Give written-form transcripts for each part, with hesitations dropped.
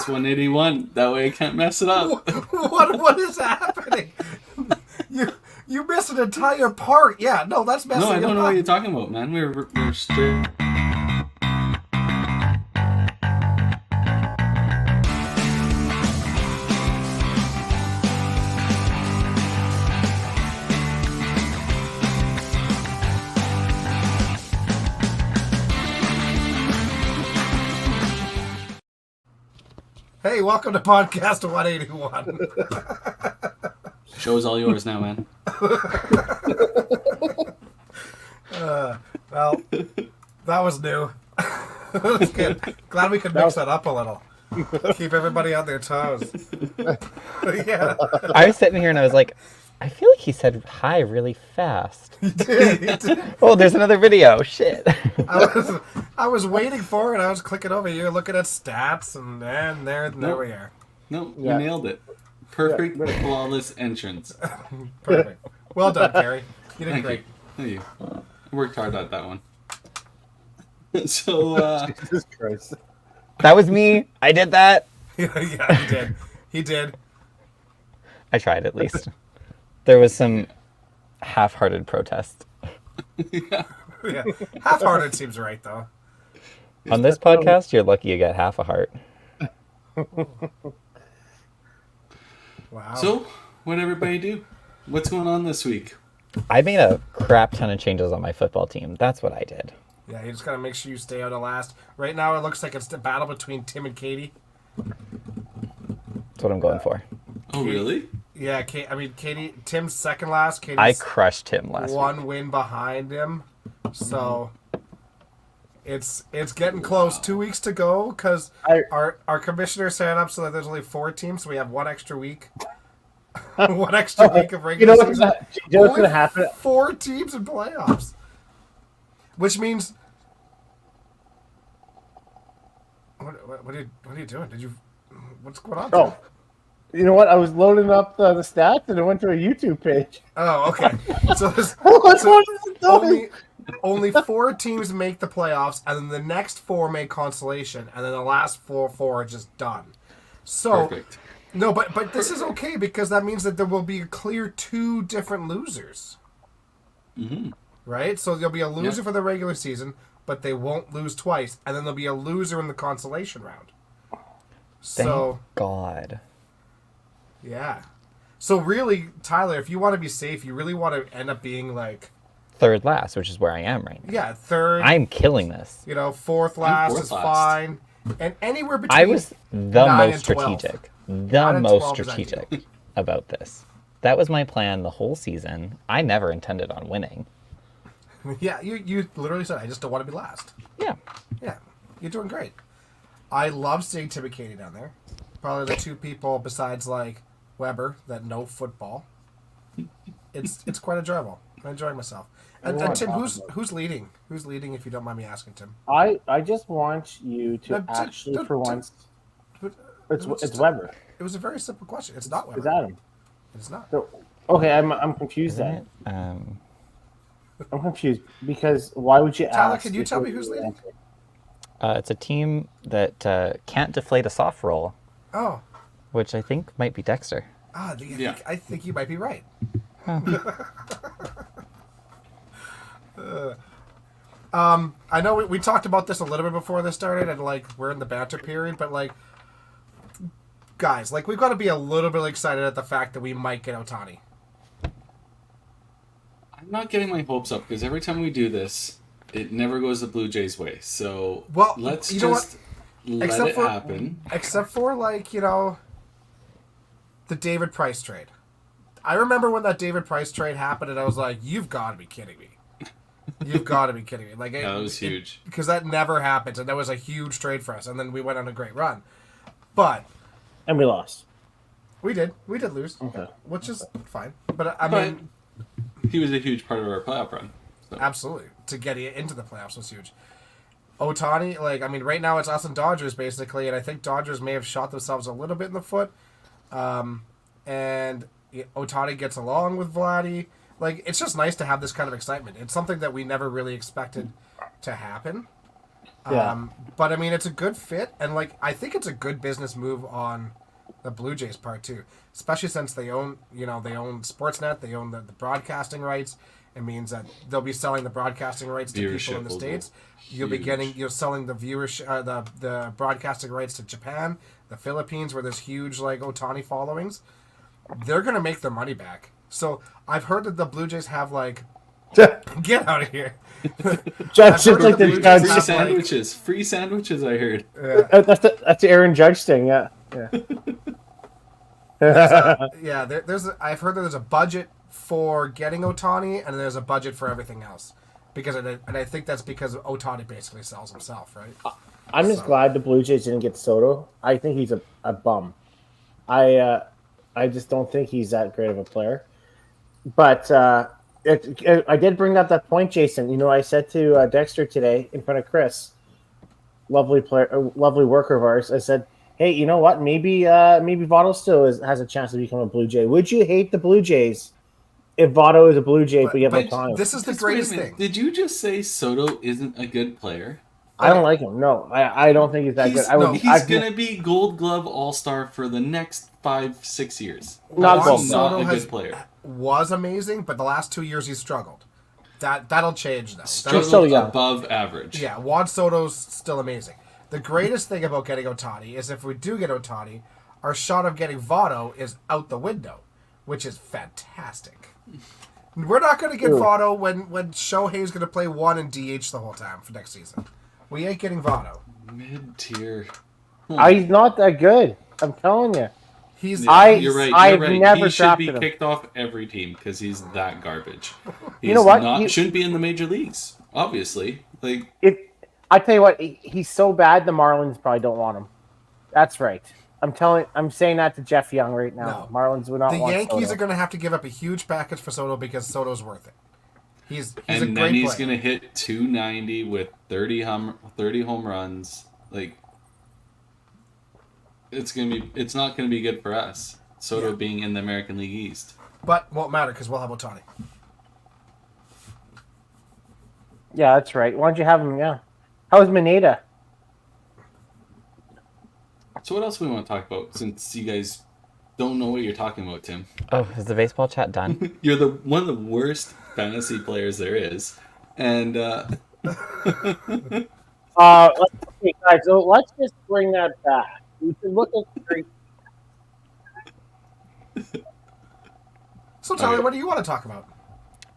podcast 181. That way I can't mess it up. What is happening? You missed an entire part. Yeah, no, that's messing up. No, I don't know what you're talking about, man. We're straight. Hey, welcome to podcast 181. Show's all yours now, man. Well, that was new. That's good. Glad we could mix that up a little. Keep everybody on their toes. Yeah. I was sitting here and I was like, I feel like he said hi really fast. He did. Oh, there's another video. Shit. I was waiting for it. I was clicking over here, looking at stats, and there we are. No, you nailed it. Perfect, flawless entrance. Perfect. Well done, Carrie. You did Thank great. you. Thank you. I worked hard at that one. So, Jesus Christ. That was me. I did that. Yeah, he did. He did. I tried at least. There was some half-hearted protest. Yeah. Half-hearted seems right, though. On this podcast, you're lucky you got half a heart. Wow. So, what'd everybody do? What's going on this week? I made a crap ton of changes on my football team. That's what I did. Yeah, you just gotta make sure you stay out of last. Right now, it looks like it's the battle between Tim and Katie. That's what I'm going for. Oh, really? Yeah, Katie. Tim's second last. Katie's I crushed him last one week. win behind him. So it's getting close. 2 weeks to go because our commissioner set it up so that there's only 4 teams, so we have one extra week. One extra week of regular season. You know what's gonna happen? 4 teams in playoffs, which means what are you doing? What's going on? Oh, you know what? I was loading up the stats and it went to a YouTube page. Oh, okay. So there's only 4 teams make the playoffs, and then the next 4 make consolation, and then the last 4 are just done. So Perfect. no, but this is okay because that means that there will be a clear 2 different losers. Mm-hmm. Right? So there'll be a loser for the regular season, but they won't lose twice, and then there'll be a loser in the consolation round. Thank God. Yeah. So really, Tyler, if you want to be safe, you really want to end up being like Third last, which is where I am right now. yeah, third. I'm killing this. You know, fourth last fourth is last. fine, and anywhere between. I was the 9 most and 12. strategic. 9 The and most 12 is strategic about this. That was my plan the whole season. I never intended on winning. Yeah, you literally said, I just don't want to be last. Yeah. Yeah, you're doing great. I love seeing Tim and Katie down there. Probably the 2 people besides like Weber that know football. It's quite enjoyable. I'm enjoying myself. And Tim, who's leading? Who's leading? If you don't mind me asking, Tim. I just want you to for once. It's Weber. It was a very simple question. It's not Weber. It's Adam. It's not. So, okay, I'm confused Isn't then. it? I'm confused because why would you Tyler, ask? can you tell me who's leading? It's a team that can't deflate a soft roll, Oh. which I think might be Dexter. I think you might be right. I know we talked about this a little bit before this started, and like we're in the banter period, but like, guys, like we've got to be a little bit excited at the fact that we might get Ohtani. I'm not getting my hopes up because every time we do this, it never goes the Blue Jays' way. So Well, let's you know just let Except it for- happen. Except for like, the David Price trade. I remember when that David Price trade happened, and I was like, "You've got to be kidding me! You've got to be kidding me!" Like, That was huge. because that never happens, and that was a huge trade for us. And then we went on a great run, but And we lost. we did lose, Okay. which is fine. But I mean, He was a huge part of our playoff run. So. absolutely, to get into the playoffs was huge. Ohtani, like, I mean, right now it's us and Dodgers basically, and I think Dodgers may have shot themselves a little bit in the foot. And Ohtani gets along with Vladdy. Like, it's just nice to have this kind of excitement. It's something that we never really expected to happen. Yeah. But I mean, it's a good fit, and like I think it's a good business move on the Blue Jays part too, especially since they own Sportsnet, they own the broadcasting rights. It means that they'll be selling the broadcasting rights to people in the States. You're selling the viewership, the broadcasting rights to Japan, the Philippines, where there's huge like Otani followings. They're gonna make their money back. So I've heard that the Blue Jays have like get out of here. Judge just like the judge. Free sandwiches. I heard. That's the Aaron Judge thing. Yeah. I've heard that there's a budget for getting Otani, and there's a budget for everything else. I think that's because Otani basically sells himself, right? I'm just glad the Blue Jays didn't get Soto. I think he's a bum. I just don't think he's that great of a player. But I did bring up that point, Jason. You know, I said to Dexter today in front of Chris, lovely worker of ours. I said, hey, you know what? Maybe Votto still has a chance to become a Blue Jay. Would you hate the Blue Jays if Votto is a Blue Jay, but you have Otani? This is the greatest thing. Did you just say Soto isn't a good player? I don't like him. No, I don't think he's that good. He's going to be Gold Glove All-Star for the next 5-6 years. Not Gold He's not a good player. Was amazing, but the last 2 years he's struggled. That'll change though. Struggled still above average. Yeah, Juan Soto's still amazing. The greatest thing about getting Otani is if we do get Otani, our shot of getting Votto is out the window, which is fantastic. We're not going to get Votto when Shohei's going to play 1 and DH the whole time for next season. We ain't getting Votto. Mid-tier. He's not that good. I'm telling you. You're right. I've never he should be drafted him. kicked off every team because he's that garbage. You know what? He shouldn't be in the major leagues, obviously. I tell you what, he's so bad the Marlins probably don't want him. That's right. I'm saying that to Jeff Young right now. No. Marlins would not want Soto. The Yankees are going to have to give up a huge package for Soto because Soto's worth it. He's a great then he's player. going to hit 290 with 30 home runs. Like, it's not going to be good for us. Soto being in the American League East. But won't matter because we'll have Otani. Yeah, that's right. Why don't you have him? Yeah. How's Maneta? So what else do we want to talk about since you guys don't know what you're talking about, Tim? Oh, is the baseball chat done? You're one of the worst fantasy players there is. And Okay, guys, so let's just bring that back. We can look at great. So, Tyler, what do you want to talk about?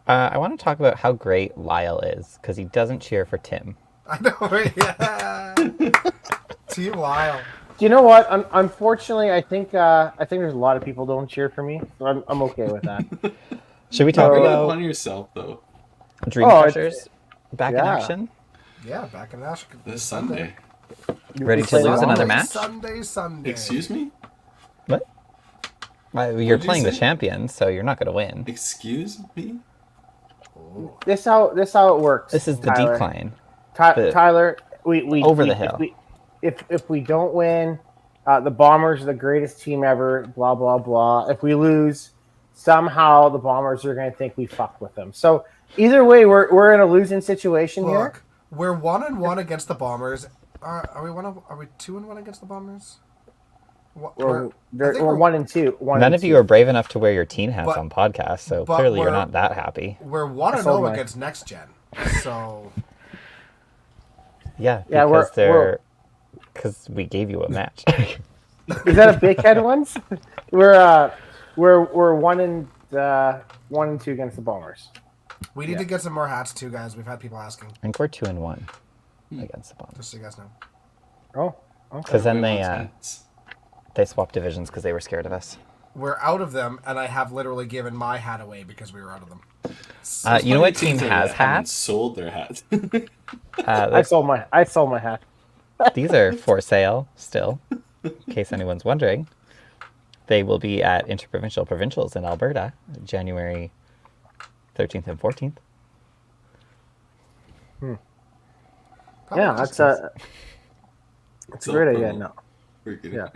I want to talk about how great Lyle is because he doesn't cheer for Tim. I know, right? Yeah. Team Lyle. Do you know what? Unfortunately, I think there's a lot of people don't cheer for me, so I'm okay with that. Should we talk about on yourself though? Dream Crushers back in action? Yeah, back in action this Sunday. Ready to lose another match? Sunday. Excuse me? What? You're playing the champions, so you're not going to win. Excuse me? This how it works. This is the Tyler. decline. Tyler, we over the hill. If we don't win, the Bombers are the greatest team ever. Blah blah blah. If we lose, somehow the Bombers are going to think we fucked with them. So either way, we're in a losing situation here. Look, we're 1-1 against the Bombers. Are we 2-1 against the Bombers? We're 1-2. None of you are brave enough to wear your teen hats on podcasts, so clearly you're not that happy. We're 1-0 against Next Gen, so yeah, because we gave you a match. Is that a big head ones? We're 1-2 against the Bombers. We need to get some more hats too, guys. We've had people asking. I think we're 2-1 against the Bombers. Just so you guys know. Oh, okay. Because then they swapped divisions because they were scared of us. We're out of them, and I have literally given my hat away because we were out of them. You know what team has hats? Sold their hats. I sold my hat. These are for sale still, in case anyone's wondering. They will be at Interprovincial Provincials in Alberta, January 13th and 14th. Yeah, that's a great idea. No. Yeah.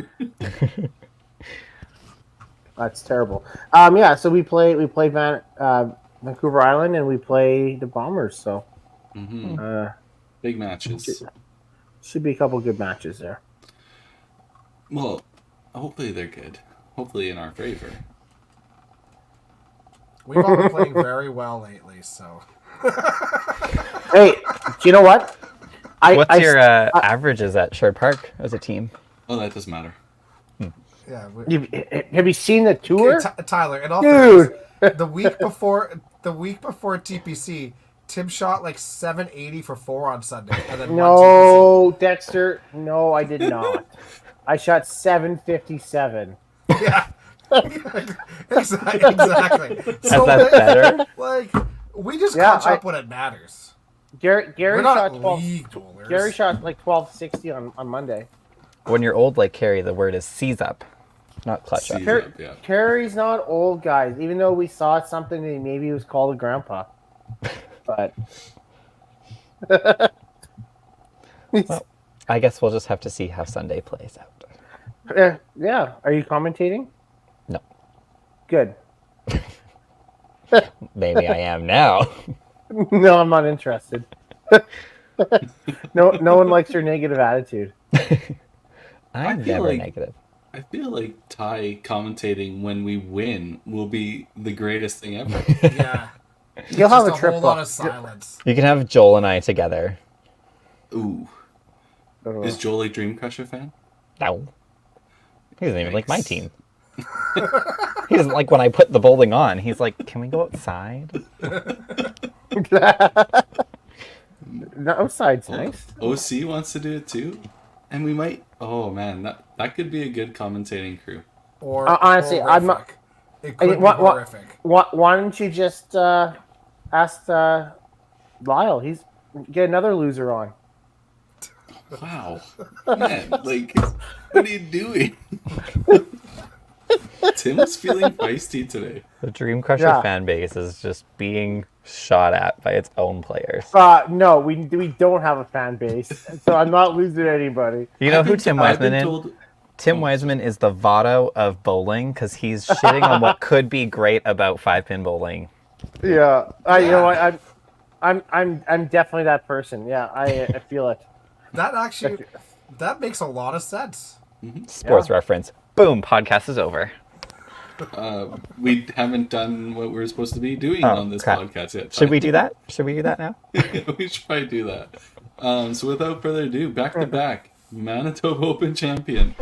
That's terrible. So we play Vancouver Island and we play the Bombers. So big matches. Should be a couple good matches there. Well, hopefully they're good. Hopefully in our favor. We've all been playing very well lately, so. Hey, do you know what? What's your averages at Sherwood Park as a team? Oh, that doesn't matter. Yeah. Have you seen the tour? Tyler, in all Dude. fairness, the week before TPC, Tim shot like 780 for 4 on Sunday, and then No, Dexter. No, I did not. I shot 757. Yeah. Exactly. So that better? Like, we just catch up when it matters. Gary We're shot not 12. league duelers. Gary shot like 1260 on Monday. When you're old like Carrie, the word is seize up, not clutch up. Seize up, yeah. Carrie's not old, guys. Even though we saw something that maybe he was called a grandpa, but Well, I guess we'll just have to see how Sunday plays out. yeah. Are you commentating? No. Good. Maybe I am now. No, I'm not interested. No one likes your negative attitude. I'm feel never like- negative. I feel like Ty commentating when we win will be the greatest thing ever. Yeah. You'll have Just a trip whole lot book. of silence. You can have Joel and I together. Ooh. Is Joel a Dream Crusher fan? No. He doesn't even like my Yikes. team. He doesn't like when I put the bowling on. He's like, can we go outside? No, outside's nice. OC wants to do it too? And we might... Oh, man. That could be a good commentating crew. Or Honestly, horrific. I'm not- It could be what- horrific. Why don't you just ask Lyle? Get another loser on. Wow. Man, like, what are you doing? Tim was feeling feisty today. The Dream Crusher Yeah. fan base is just being shot at by its own players. No, we don't have a fan base, so I'm not losing anybody. You know I've who been- Tim I've Wiseman been is? told- Tim Wiseman is the Votto of bowling because he's shitting on what could be great about 5-pin bowling. Yeah, you know what? I'm definitely that person. Yeah, I feel it. That makes a lot of sense. Sports reference. Boom, podcast is over. We haven't done what we're supposed to be doing Oh, on this crap. podcast yet. Should we do that? Should we do that now? We should probably do that. So without further ado, back to back, Manitoba Open champion.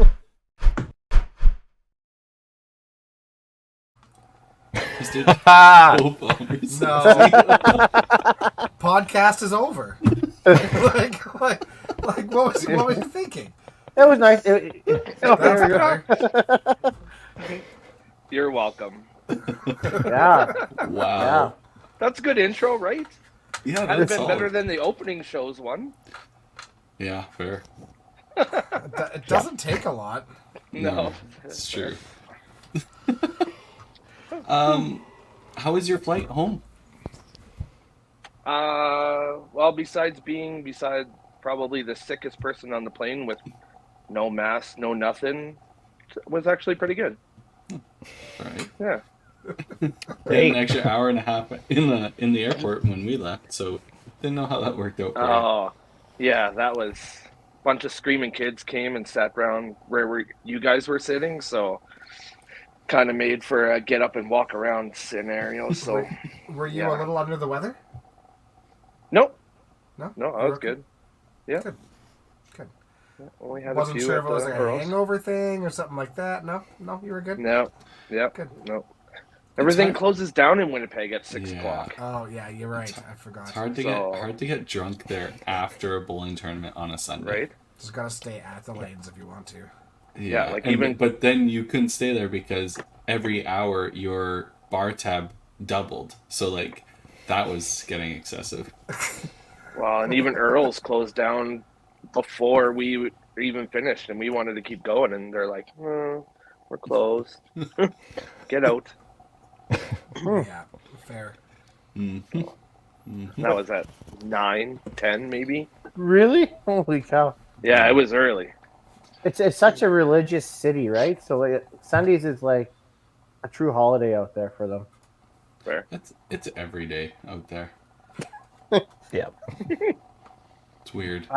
Mr. Joe Bombers. No. Podcast is over. like what was you thinking? That was nice. That's There we go. better. You're welcome. Yeah, Wow. That's a good intro, right? Yeah, Had it that's been solid. better than the opening shows one. Yeah, fair. It doesn't take a lot. No. It's true. How was your flight home? Well, besides probably the sickest person on the plane with no mask, no nothing, it was actually pretty good. All right. Yeah. We had an extra hour and a half in the airport when we left, so didn't know how that worked out. For you. Oh, yeah, that was a bunch of screaming kids came and sat around where you guys were sitting, so kind of made for a get up and walk around scenario. So Were you Yeah. a little under the weather? nope, No, no, I You was were good. Yeah, Good. Good. only had Wasn't a few sure at if it was the like a Burrows. hangover thing or something like that. No, you were good. No, yeah, Good. no. Everything hard- closes down in Winnipeg at 6 Yeah. o'clock. Oh yeah, you're right. I forgot. It's hard to get drunk there after a bowling tournament on a Sunday. Right? Just gotta stay at the lanes if you want to. Yeah, like but then you couldn't stay there because every hour your bar tab doubled. So like that was getting excessive. Well, and even Earl's closed down before we even finished, and we wanted to keep going, and they're like, "We're closed. Get out." Yeah, fair. That was at 9, 10 maybe. really? Holy cow! Yeah, it was early. It's such a religious city, right? So like Sundays is like a true holiday out there for them. Fair. It's every day out there. Yeah. It's weird.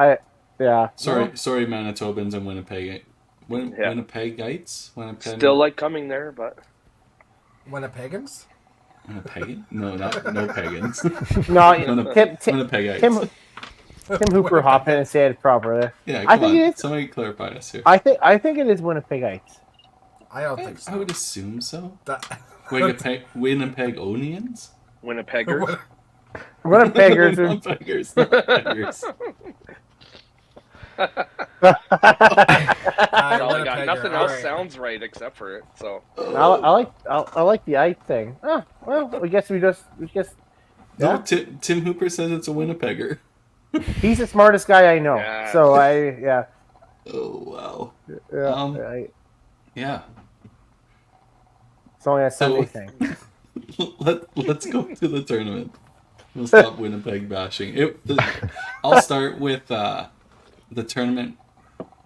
Yeah. Sorry, Manitobans and Winnipeg. Yeah. Winnipegites? Still like coming there, but Winnipegans? Winnipegan? No, no pagans. No, Winnipegites. Tim Hooper hop in and say it properly. Yeah, I come think on. it is. Somebody clarify us here. I think it is Winnipegites. I don't think so. I would assume so. That- Winnipegonians? Winnipeggers. Winnipeggers are Winnipeggers. Winnipeggers. That's all I got. Winnipegger, Nothing all else right. sounds right except for it. So I like the eye thing. Oh, well, I guess we just No, Tim Hooper says it's a Winnipegger. he's the smartest guy I know. Yeah. So Oh, wow. yeah. Yeah. It's only a Sunday So- thing. Let's go to the tournament. We'll stop Winnipeg bashing. I'll start with the tournament.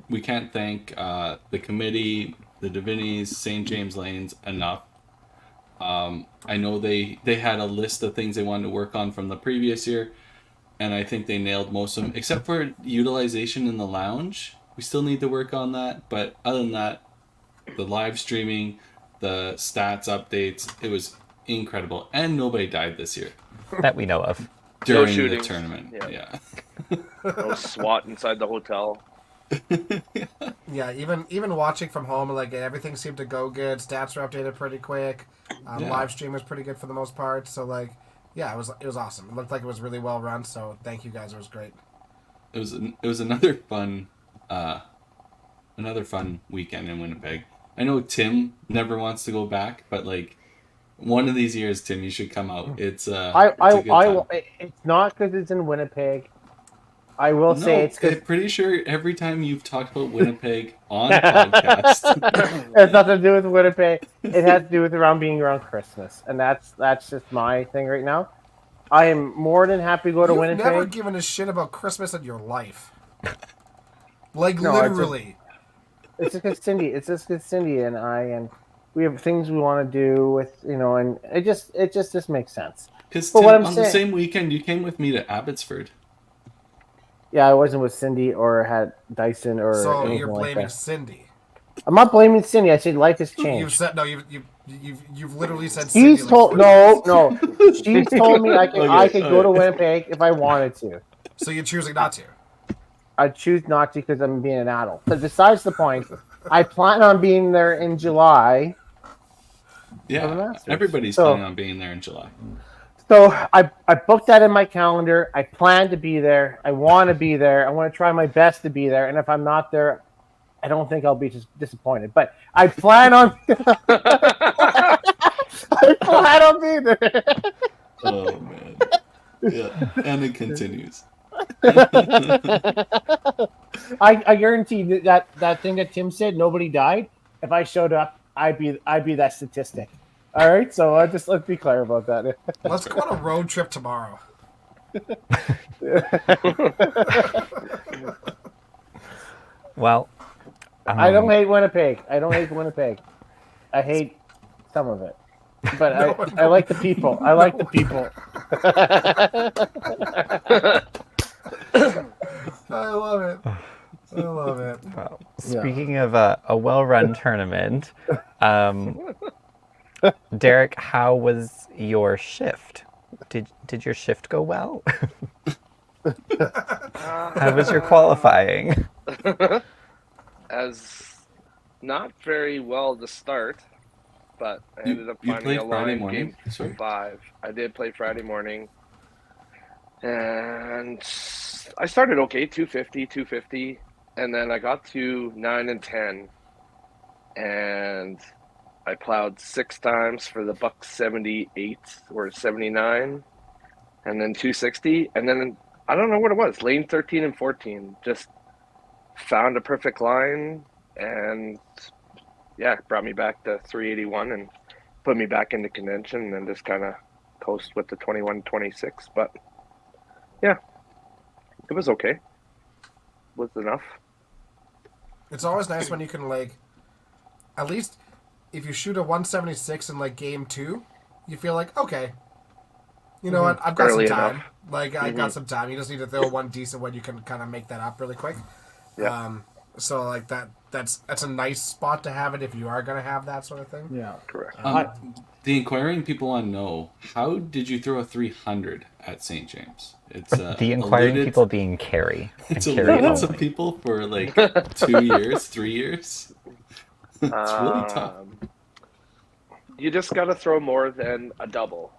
We can't thank the committee, the Divinis, St. James Lanes enough. I know they had a list of things they wanted to work on from the previous year, and I think they nailed most of them, except for utilization in the lounge. We still need to work on that, but other than that, the live streaming, the stats updates, it was incredible, and nobody died this year That we know of. during the shootings. tournament. Yeah. No SWAT inside the hotel. Yeah, even watching from home, like everything seemed to go good. Stats were updated pretty quick. Yeah. Live stream was pretty good for the most part. So like, yeah, it was awesome. It looked like it was really well run. So thank you guys. It was great. It was another fun weekend in Winnipeg. I know Tim never wants to go back, but like one of these years, Tim, you should come out. It's it's a good time. It's not because it's in Winnipeg. I will say it's because I'm pretty sure every time you've talked about Winnipeg on podcast, it has nothing to do with Winnipeg. It has to do with being around Christmas, and that's just my thing right now. I am more than happy to go to You've Winnipeg. never given a shit about Christmas in your life. Like No, I literally. It's just because Cindy and I and we have things we want to do with and it just makes sense. because But what I'm on the saying- same weekend you came with me to Abbotsford. Yeah, I wasn't with Cindy or had Dyson or So anything you're like blaming that. Cindy. I'm not blaming Cindy. I said life has You've changed. said no. You've literally said Cindy. She's like told 40 no. She's told me I could go to okay. Winnipeg if I wanted to. So you're choosing not to. I choose not to because I'm being an adult. But besides the point, I plan on being there in July. For the Yeah, Masters. everybody's So- planning on being there in July. So I booked that in my calendar. I plan to be there. I want to be there. I want to try my best to be there. And if I'm not there, I don't think I'll be just disappointed. But I plan on. I plan on being there. Oh man, yeah, and it continues. I guarantee that thing that Tim said, nobody died. If I showed up, I'd be that statistic. All right, so let's be clear about that. Let's go on a road trip tomorrow. Well, I don't hate Winnipeg. I hate some of it, but I like the people. I like the people. I love it. I love it. Well, speaking of a well-run tournament, Derek, how was your shift? Did your shift go well? How was your qualifying? As not very well to start, but I ended up You finding played a Friday line morning? game Sorry? 5. I did play Friday morning, and I started okay, 250, and then I got to 9 and 10, and I plowed 6 times for the buck 78 or 79, and then 260, and then I don't know what it was. Lane 13 and 14 just found a perfect line, and yeah, brought me back to 381 and put me back into contention, and then just kind of coast with the 21-26. But yeah, it was okay. Was enough. It's always nice when you can like, at least if you shoot a 176 in like game 2, you feel like okay, You know what? I've got some Barely time. enough. Like I got some time. You just need to throw one decent one. You can kind of make that up really quick. Yeah. So like that's a nice spot to have it if you are gonna have that sort of thing. Yeah. Correct. The inquiring people want to know, how did you throw a 300 at St. James? It's The inquiring people being Carrie. It's and Carrie eluded some only. people for like 2 years, 3 years. It's really tough. You just got to throw more than a double.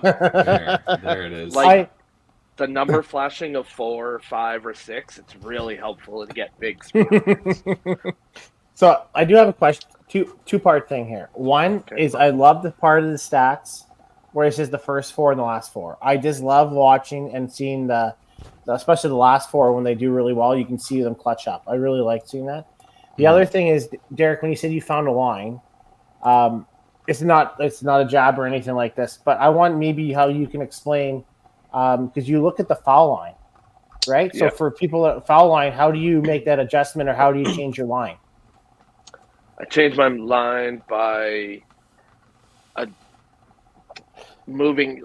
There it is. Like the number flashing of 4, 5, or 6. It's really helpful to get big speed. So I do have a question, two-part thing here. One is I love the part of the stats where it says the first 4 and the last 4. I just love watching and seeing especially the last 4 when they do really well. You can see them clutch up. I really like seeing that. The other thing is, Derek, when you said you found a line, it's not a jab or anything like this, but I want maybe how you can explain because you look at the foul line, right? Yeah. So for people at foul line, how do you make that adjustment or how do you change your line? I changed my line by moving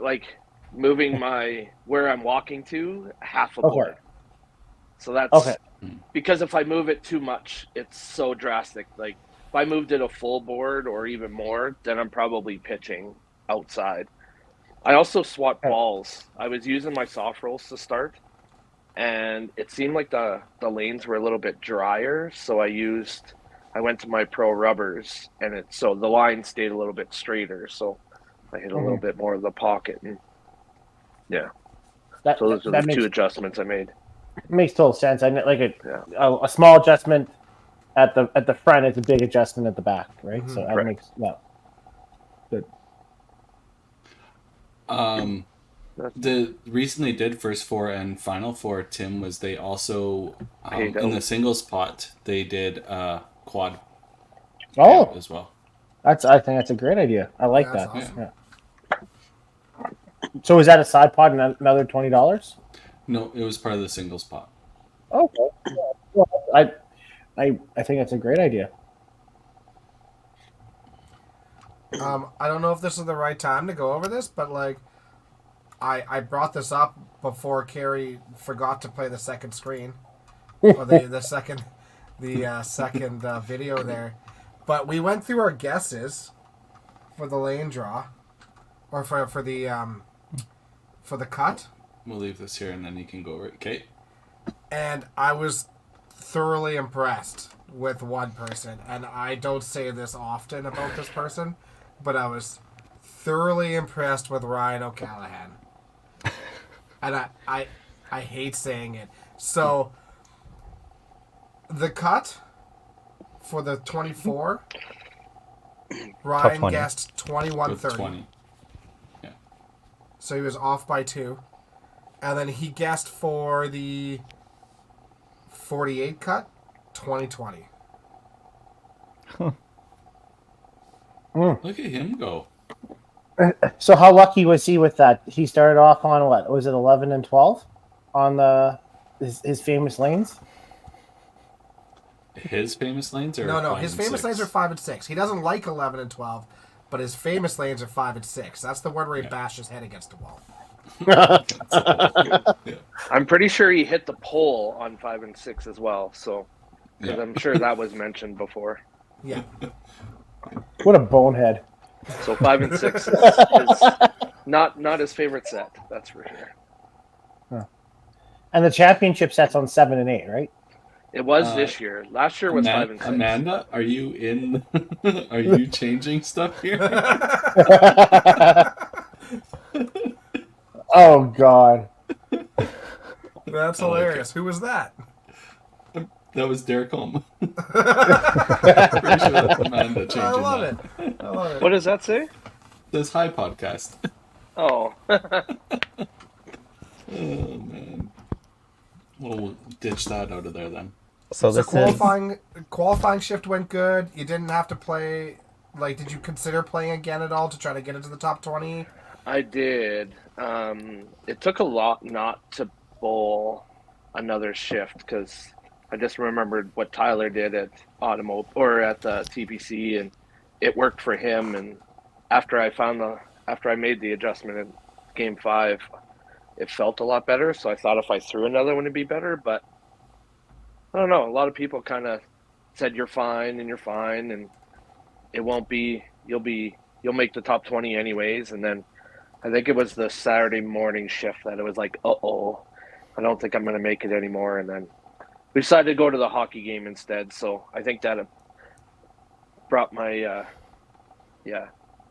my where I'm walking to half a board. So that's because if I move it too much, it's so drastic. Like if I moved it a full board or even more, then I'm probably pitching outside. I also swapped balls. I was using my soft rolls to start, and it seemed like the lanes were a little bit drier, so I went to my pro rubbers, and so the line stayed a little bit straighter, so I hit a little bit more of the pocket, and so those are the 2 adjustments I made. Makes total sense. I like a small adjustment at the front is a big adjustment at the back, right? So that makes good. The reason they did first 4 and final 4, Tim, was they also in the singles pot they did quad as well. I think that's a great idea. I like that. Awesome. Yeah. So is that a side pot and another $20? No, it was part of the singles pot. Okay. Well, I think that's a great idea. I don't know if this is the right time to go over this, but like I brought this up before Carrie forgot to play the second screen or the second video there. But we went through our guesses for the lane draw or for the cut. We'll leave this here and then you can go over it. Okay. And I was thoroughly impressed with one person, and I don't say this often about this person, but I was thoroughly impressed with Ryan O'Callahan. And I hate saying it. So the cut for the 24, Ryan 20. guessed 2130. 20. Yeah. So he was off by 2. And then he guessed for the 48 cut, 2020. Look at him go. So how lucky was he with that? He started off on what? Was it 11 and 12 on his famous lanes? His famous lanes are No. 5 His and famous 6. lanes are 5 and 6. He doesn't like 11 and 12, but his famous lanes are 5 and 6. That's the one where he bashed his head against the wall. I'm pretty sure he hit the pole on 5 and 6 as well. So, because I'm sure that was mentioned before. Yeah. What a bonehead! So 5 and 6 is not his favorite set. That's for sure. Huh. And the championship set's on 7 and 8, right? It was this year. Last year was 5 and 6. Amanda, are you in? Are you changing stuff here? Oh God. That's hilarious. Who was that? That was Derek Holm. Pretty sure that's Amanda changing I love that. it. I love it. What does that say? It says hi podcast. Oh. Oh man. We'll ditch that out of there then. So So this is qualifying shift went good. You didn't have to play. Like, did you consider playing again at all to try to get into the top 20? I did. It took a lot not to bowl another shift because I just remembered what Tyler did at at the TPC, and it worked for him. And after I made the adjustment, it game 5, it felt a lot better. So I thought if I threw another one, it'd be better. But I don't know. A lot of people kind of said you're fine and it won't be. You'll make the top 20 anyways. And then I think it was the Saturday morning shift that it was like, I don't think I'm going to make it anymore. And then we decided to go to the hockey game instead. So I think that brought my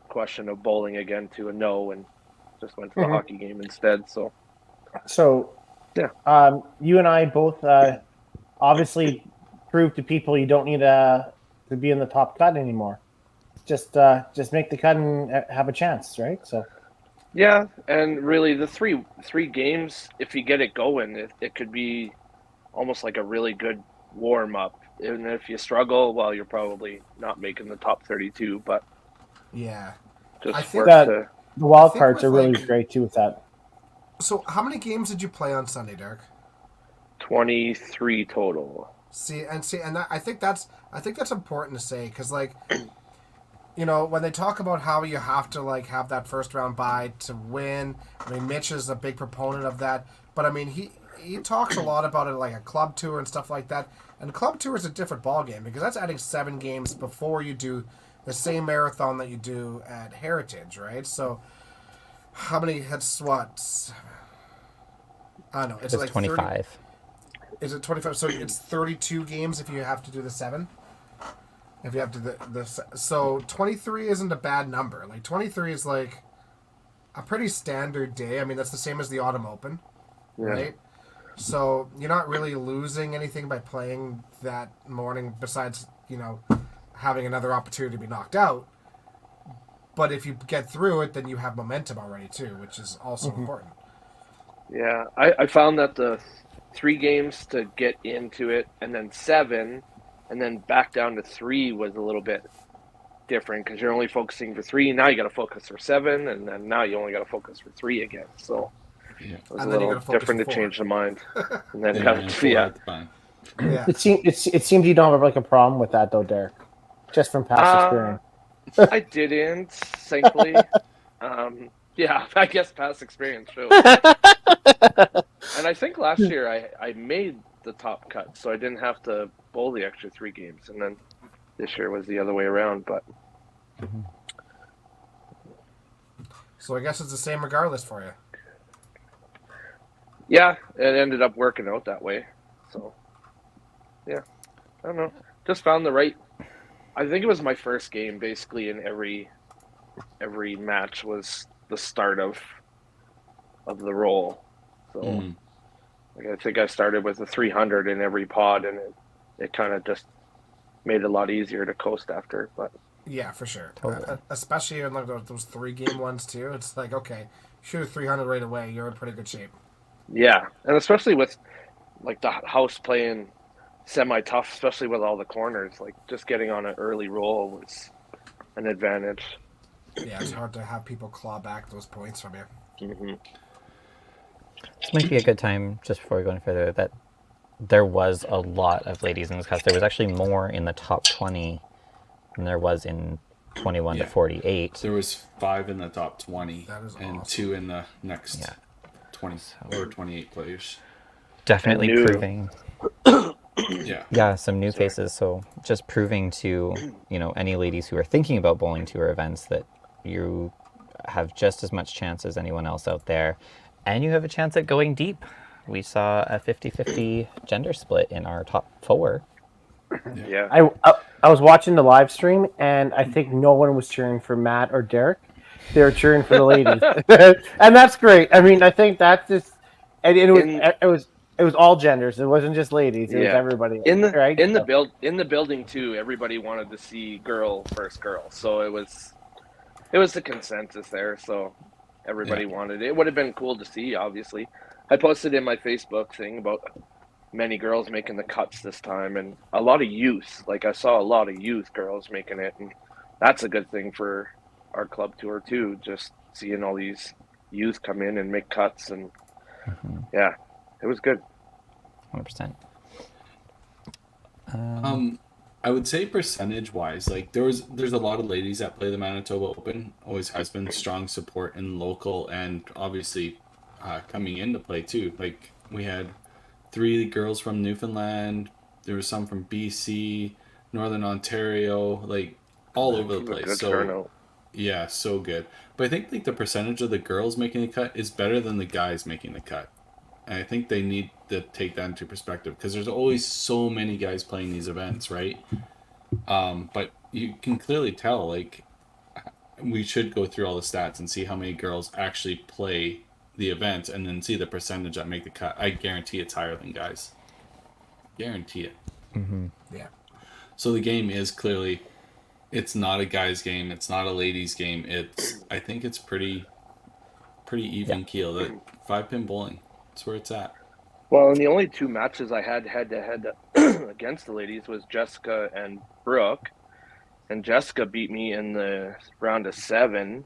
question of bowling again to a no, and just went to the hockey game instead. So yeah, you and I both obviously proved to people you don't need to be in the top cut anymore. Just make the cut and have a chance, right? So yeah, and really the three games, if you get it going, it could be almost like a really good warm up. And if you struggle, well, you're probably not making the top 32. But Yeah. just I think that to the wild think cards with, are really like- great too with that. So, how many games did you play on Sunday, Derek? 23 total. And I think that's important to say because, like, you know, when they talk about how you have to like have that first round bye to win. I mean, Mitch is a big proponent of that, but I mean he talks a lot about it like a club tour and stuff like that. And club tour is a different ball game because that's adding 7 games before you do the same marathon that you do at Heritage, right? So, how many? That's what. I don't know. It's It's like 25. 30, is it 25? So it's 32 games if you have to do the 7. If you have to so 23 isn't a bad number. Like 23 is like a pretty standard day. I mean, that's the same as the Autumn Open, right? So you're not really losing anything by playing that morning besides, you know, having another opportunity to be knocked out. But if you get through it, then you have momentum already too, which is also important. Yeah, I found that the 3 games to get into it, and then 7, and then back down to 3 was a little bit different because you're only focusing for 3. Now you got to focus for 7, and then now you only got to focus for 3 again. So it was And a then you little gotta focus different to for 4. change the mind. And then And four at the time. Yeah. It seems you don't have like a problem with that though, Derek. Just from past experience. I didn't, thankfully. Yeah, I guess past experience shows. And I think last year I made the top cut, so I didn't have to bowl the extra 3 games. And then this year was the other way around. But So I guess it's the same regardless for you. yeah, it ended up working out that way. So yeah, I don't know. Just found the right. I think it was my first game. Basically, in every match was the start of the roll. So like, I think I started with a 300 in every pod, and it kind of just made it a lot easier to coast after. But Yeah, for sure. Totally. Especially in like those 3-game ones too. It's like, okay, shoot a 300 right away. You're in pretty good shape. yeah, and especially with like the house playing semi-tough, especially with all the corners, like just getting on an early roll was an advantage. Yeah, it's hard to have people claw back those points from you. Mm-hmm. This might be a good time, just before we go any further, that there was a lot of ladies in this class. There was actually more in the top 20 than there was in 21 Yeah. to 48. There was 5 in the top 20 That is and awesome. 2 in the next Yeah. 20 or 28 players. Definitely And new. proving, Yeah. some new faces. So just proving to, any ladies who are thinking about bowling tour events that you have just as much chance as anyone else out there. And you have a chance at going deep. We saw a 50-50 gender split in our top 4. Yeah. I was watching the live stream, and I think no one was cheering for Matt or Derek. They were cheering for the ladies, and that's great. I mean, I think that's just, and it was all genders. It wasn't just ladies. It was everybody. in the right? in the building too. Everybody wanted to see girl first girl, so it was the consensus there. So everybody wanted it. It would have been cool to see. Obviously, I posted in my Facebook thing about many girls making the cuts this time, and a lot of youth. Like I saw a lot of youth girls making it, and that's a good thing for our club tour too. Just seeing all these youth come in and make cuts, and yeah, it was good. 100%. I would say percentage wise, like there's a lot of ladies that play the Manitoba Open. Always has been strong support in local and obviously coming into play too. Like we had 3 girls from Newfoundland. There was some from BC, Northern Ontario, like all over the place. Good So turnout. yeah, so good. But I think like the percentage of the girls making the cut is better than the guys making the cut. And I think they need to take that into perspective because there's always so many guys playing these events, right? But you can clearly tell, like, we should go through all the stats and see how many girls actually play the event and then see the percentage that make the cut. I guarantee it's higher than guys. Guarantee it. Yeah. So the game is clearly, it's not a guy's game. It's not a ladies' game. I think it's pretty even keel. That 5-pin bowling. That's where it's at. Well, and the only 2 matches I had head-to-head against the ladies was Jessica and Brooke. And Jessica beat me in the round of 7.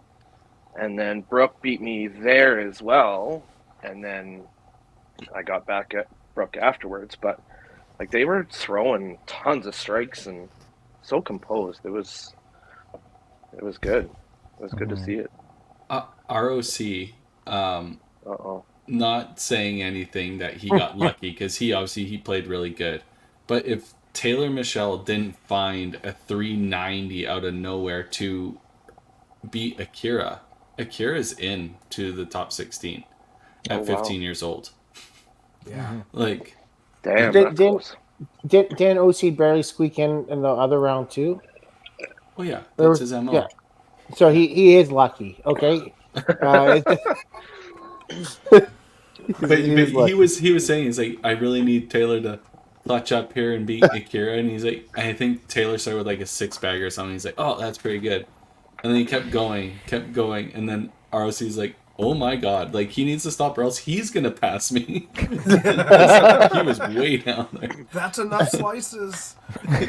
And then Brooke beat me there as well. And then I got back at Brooke afterwards. But, like, they were throwing tons of strikes and so composed. It was good. It was good to see it. ROC, Uh-oh. not saying anything that he got lucky because he played really good. But if Taylor Michelle didn't find a 390 out of nowhere to beat Akira's in to the top 16 at 15 years old. Yeah. Like, Damn, Did- that's did- close. Didn't OC barely squeak in the other round too? oh yeah, There that's was- his MO. yeah. So he is lucky. Okay. But he was saying, he's like, I really need Taylor to clutch up here and beat Akira, and he's like, I think Taylor started with like a 6-bag or something. He's like, oh, that's pretty good, and then he kept going, and then ROC's like, oh my god, like he needs to stop or else he's gonna pass me. He was way down there. That's enough slices.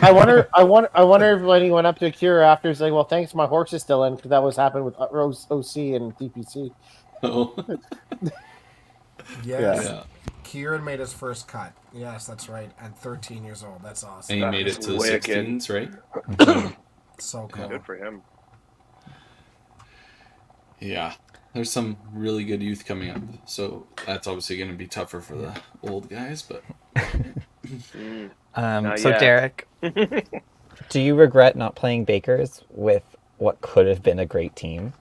I wonder if when he went up to Akira after, he's like, well, thanks, my horse is still in, because that was happened with OC and DPC. Oh, Yes. yeah. Kieran made his first cut. Yes, that's right. And 13 years old. That's awesome. And he That made is it to the wicked. 16s, right? So cool. Good for him. Yeah. There's some really good youth coming up, so that's obviously going to be tougher for the old guys, but Not So yet. Derek, do you regret not playing Bakers with what could have been a great team?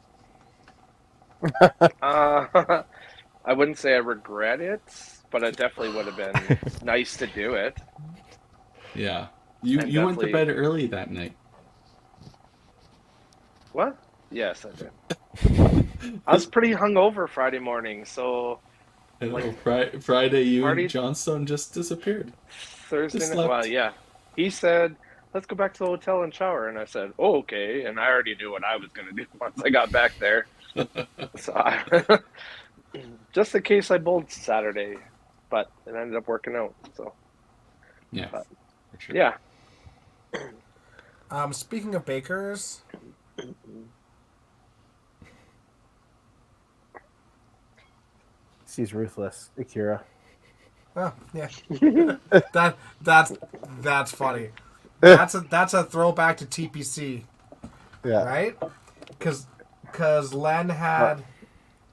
I wouldn't say I regret it, but it definitely would have been nice to do it. yeah. You And went to definitely- bed early that night. What? Yes, I did. I was pretty hungover Friday morning, so I know, Like, Friday, you party- and Johnstone just disappeared. Thursday Just night. slept. Well, yeah. He said, "Let's go back to the hotel and shower," and I said, "Oh, okay." And I already knew what I was going to do once I got back there. So just in case I bowled Saturday, but it ended up working out. So Yeah, But- for sure. yeah. Speaking of bakers, He's ruthless, Akira. oh yeah, that's funny. That's a throwback to TPC, Yeah. right? Because Len had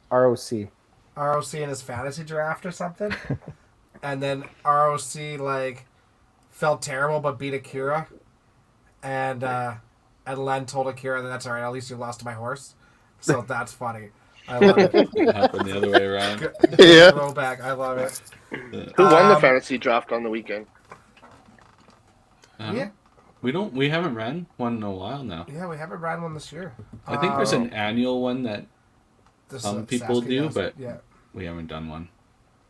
ROC. ROC in his fantasy draft or something, and then ROC like felt terrible but beat Akira, and Len told Akira that that's all right. At least you lost to my horse, so that's funny. I love it. It happened the other way around. Good Yeah. throwback. I love it. Who won the Um, fantasy draft on the weekend? Yeah, We haven't ran one in a while now. yeah, we haven't ran one this year. I think there's an annual one that This some people Saskia do, does. but- yeah, we haven't done one.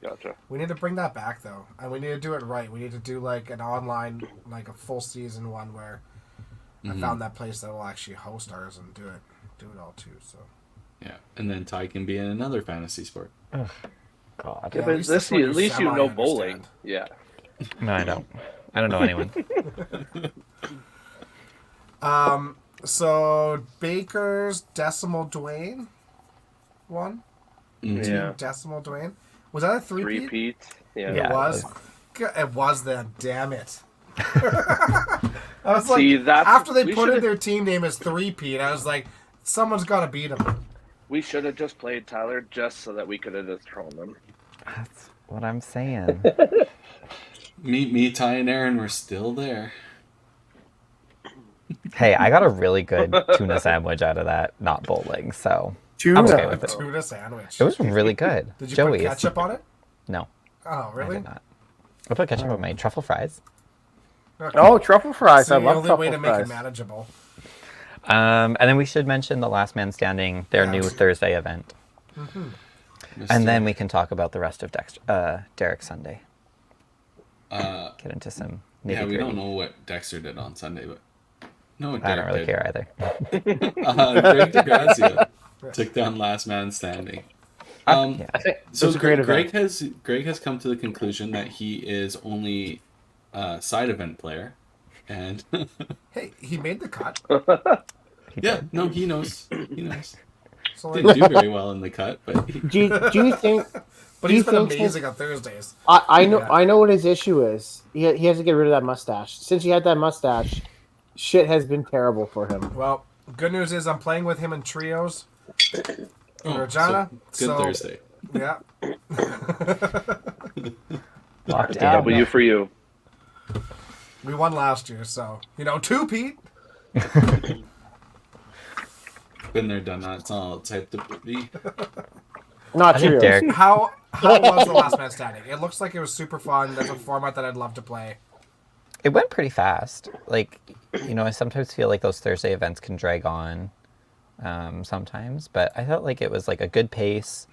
Gotcha. we need to bring that back though, and we need to do it right. We need to do like an online, like a full season one where I found that place that will actually host ours and do it all too. So Yeah, and then Ty can be in another fantasy sport. God. Yeah, But at at least this one you least you know semi-understand. bowling. Yeah. No, I don't. I don't know anyone. So Baker's Decimal Dwayne won. Mhm. Yeah. Decimal Dwayne, was that a three-peat? Three-peat. Yeah. Yeah. It was. It was then. Damn it. I was like, See, that's after they we put in should've- their team name as 3Pete, I was like, someone's got to beat them. We should have just played Tyler just so that we could have just thrown them. That's what I'm saying. Me, Ty, and Aaron were still there. Hey, I got a really good tuna sandwich out of that, not bowling. So Tuna. I'm okay with it. Tuna sandwich. It was really good. Did you Joey, put ketchup on it? No, Oh, I really? did not. I put ketchup on my truffle fries. Okay. Oh, truffle fries. See, I the love only truffle way to make fries. it manageable. And then we should mention the Last Man Standing, their new Thursday event. And then we can talk about the rest of Derek's Sunday. Get into some nitty Yeah, we gritty. don't know what Dexter did on Sunday, but no, what I Derek don't really did. care either. Greg DeGrazia took down Last Man Standing. Yeah. I think So it's a great event. Greg has come to the conclusion that he is only a side event player, and Hey, he made the cut. yeah, no, he knows. He knows. So like, Didn't do very well in the cut, but Do you think? but do he's you been think amazing on Thursdays. I know Yeah. I know what his issue is. He has to get rid of that mustache. Since he had that mustache, shit has been terrible for him. Well, good news is I'm playing with him in trios. oh, Regina, so good Thursday. Yeah. Locked in. W for you. We won last year, so, 2Pete. Been there, done that. It's all type to be. Not I think true. Derek. How was the Last Man Standing? It looks like it was super fun. That's a format that I'd love to play. It went pretty fast. Like, I sometimes feel like those Thursday events can drag on sometimes, but I felt like it was like a good pace.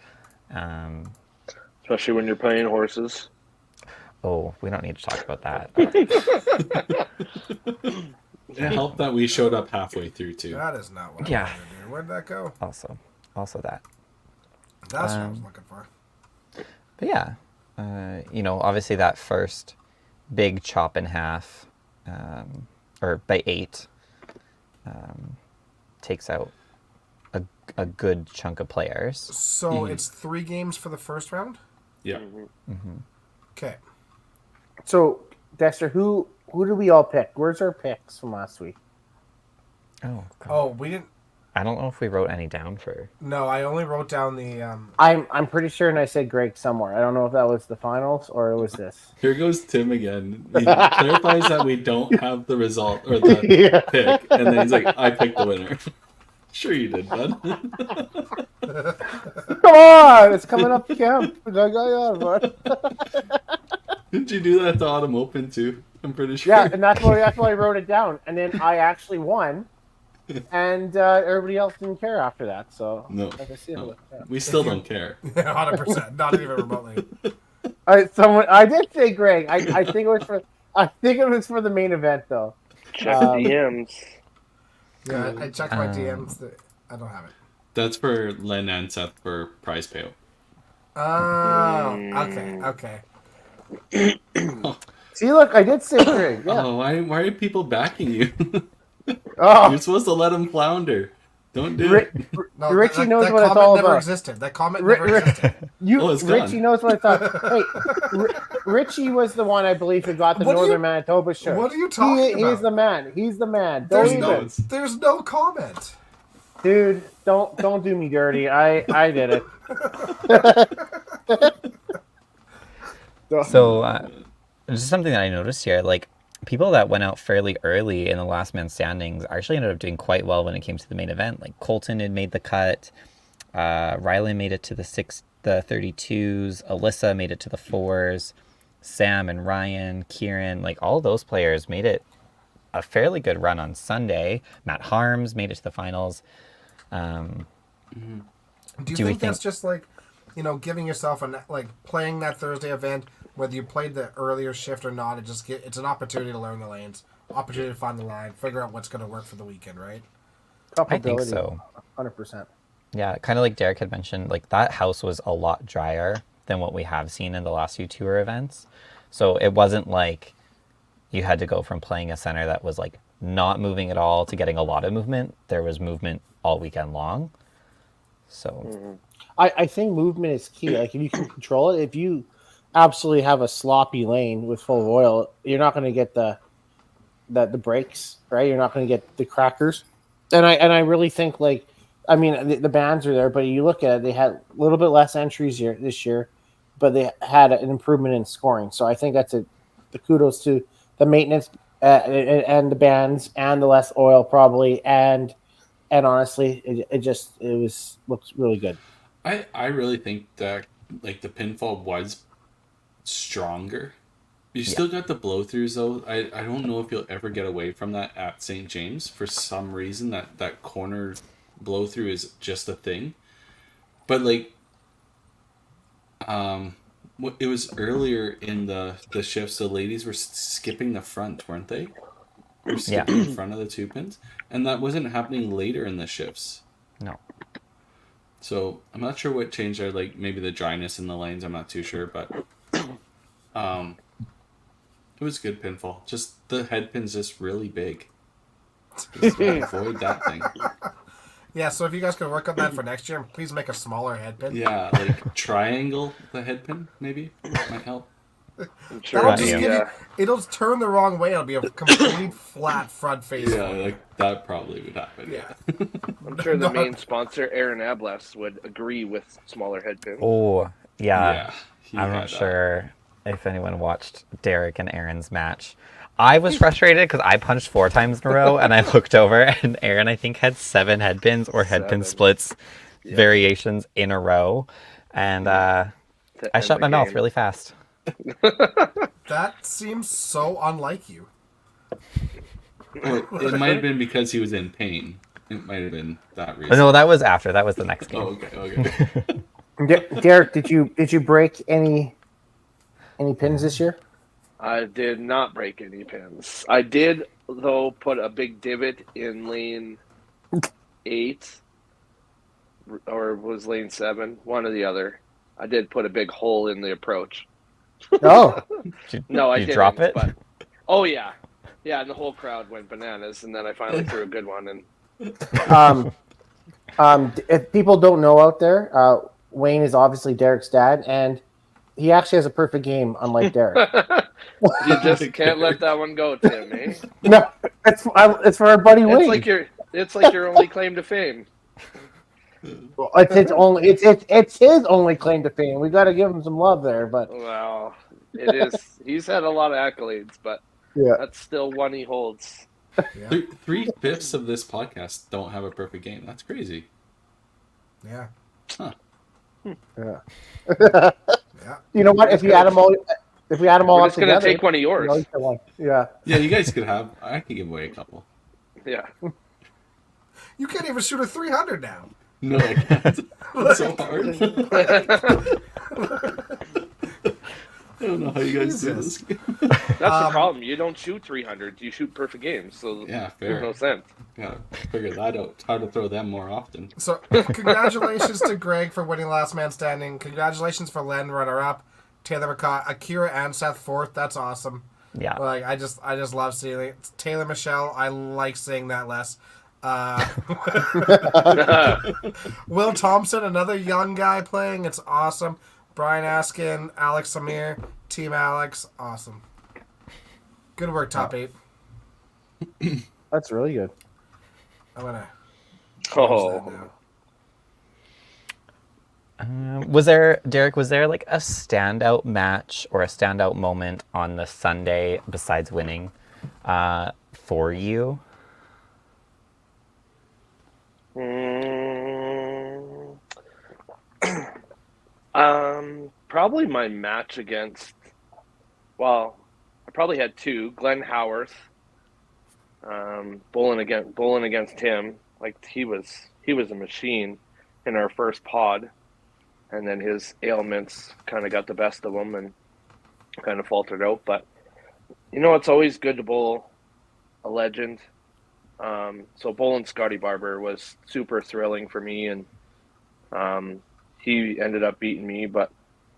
Especially when you're playing horses. Oh, we don't need to talk about that. It helped that we showed up halfway through too. That is not what Yeah. I wanted to do. Where'd that go? Also that. That's what I was looking for. But yeah, obviously that first big chop in half, or by 8, takes out a good chunk of players. So it's 3 games for the first round? Yeah. Okay. So Dexter, who do we all pick? Where's our picks from last week? Oh, God. Oh, we didn't... I don't know if we wrote any down for. No, I only wrote down the... I'm pretty sure, and I said Greg somewhere. I don't know if that was the finals or it was this. Here goes Tim again. He clarifies that we don't have the result or the Yeah. pick, and then he's like, "I picked the winner." Sure, you did, bud. Come on, it's coming up to camp. Didn't you do that at the Autumn Open too? I'm pretty sure. Yeah, and that's why I wrote it down. And then I actually won, and everybody else didn't care after that. So No, like I said, no. yeah. We still don't care. 100%. Not even remotely. I did say Greg. I think it was for the main event though. Check DMs. Yeah, I checked my DMs. I don't have it. That's for Len and Seth for prize payout. Oh, okay. See, look, I did say Greg. Yeah. Oh, why are people backing you? Oh, You're supposed to let him flounder. Don't do Ri- it. No, Richie that, knows that what it's comment all never about. existed. That comment Ri- never Ri- existed. Oh, it's Richie gone. knows what I thought. Hey, Richie was the one I believe who got the What are you- Northern Manitoba shirt. what are you talking He's about? the man. He's the man. There's Don't no- even, it's- There's no comment. dude. Don't do me dirty. I did it. So, just something that I noticed here, like people that went out fairly early in the Last Man Standings actually ended up doing quite well when it came to the main event. Like Colton had made the cut, Riley made it to the 32s, Alyssa made it to the 4s, Sam and Ryan, Kieran, like all those players made it a fairly good run on Sunday. Matt Harms made it to the finals. Do you Do we think that's just like, giving yourself playing that Thursday event, whether you played the earlier shift or not, it's an opportunity to learn the lanes, opportunity to find the line, figure out what's going to work for the weekend, right? I think so. 100%. Yeah, kind of like Derek had mentioned, like that house was a lot drier than what we have seen in the last few tour events. So it wasn't like you had to go from playing a center that was like not moving at all to getting a lot of movement. There was movement all weekend long. So I think movement is key. Like if you can control it, if you absolutely have a sloppy lane with full of oil, you're not going to get the the breaks, right? You're not going to get the crackers, and I really think like, I mean, the bands are there, but you look at it, they had a little bit less entries this year, but they had an improvement in scoring. So I think that's the kudos to the maintenance and the bands and the less oil probably, and honestly, it looks really good. I really think that like the pinfall was stronger. You still got the blow throughs though. I don't know if you'll ever get away from that at St. James for some reason. That corner blow through is just a thing. But like it was earlier in the shifts, the ladies were skipping the front, weren't they? They were skipping in front of the 2 pins, and that wasn't happening later in the shifts. No. So I'm not sure what changed there. Like maybe the dryness in the lanes. I'm not too sure, but it was good pinfall. Just the head pin's just really big. Just avoid that thing. Yeah, so if you guys can work on that for next year, please make a smaller head pin. Yeah, like triangle the head pin maybe might help. I'm sure. That'll just Yeah. give you, it'll turn the wrong way. It'll be a complete flat front face. Yeah, like that probably would happen. Yeah. I'm sure the main sponsor, Aaron Ablas, would agree with smaller head pins. Oh, yeah. Yeah. he I'm had not sure if anyone watched Derek and Aaron's match. I was frustrated because I punched 4 times in a row, and I looked over, and Aaron, I think, had 7 head pins or head pin 7. splits variations in a row. And I shut my mouth really fast. That seems so unlike you. Well, it might have been because he was in pain. It might have been that reason. No, that was after. That was the next game. Oh, okay. Derek, did you break any pins this year? I did not break any pins. I did, though, put a big divot in lane 8, or was lane 7, one or the other. I did put a big hole in the approach. Oh, No, I you didn't. drop it? But, oh yeah, and the whole crowd went bananas, and then I finally threw a good one. And if people don't know out there, Wayne is obviously Derek's dad, and he actually has a perfect game, unlike Derek. you just can't let that one go, Tim. Eh? No, it's for our buddy Wayne. It's like your only claim to fame. It's his only claim to fame. We got to give him some love there, but Well, it is. He's had a lot of accolades, but yeah, that's still one he holds. Yeah. 3/5 of this podcast don't have a perfect game. That's crazy. Yeah. Huh. yeah. Yeah. You know what? If we add them all We're up just gonna together, take one of yours. Yeah. Yeah, you guys could have. I could give away a couple. Yeah. You can't even shoot a 300 now. No, I can't. It's so hard. I don't know how you guys do this. That's the problem. You don't shoot 300. You shoot perfect games. So Yeah, there's fair. no sense. Gotta figure that out. How to throw them more often. So, congratulations to Greg for winning Last Man Standing. Congratulations for Len, runner-up. Taylor McCaw, Akira, and Seth fourth. That's awesome. Yeah. Like I just love seeing it. Taylor Michelle, I like saying that less. Will Thompson, another young guy playing. It's awesome. Brian Askin, Alex Samir, Team Alex, awesome. Good work, top 8. That's really good. I'm gonna. Oh, Derek, was there like a standout match or a standout moment on the Sunday besides winning for you? Probably my match against. Well, I probably had 2. Glenn Howarth, bowling against him. Like he was a machine in our first pod, and then his ailments kind of got the best of him and kind of faltered out. But it's always good to bowl a legend. So bowling Scotty Barber was super thrilling for me, and he ended up beating me, but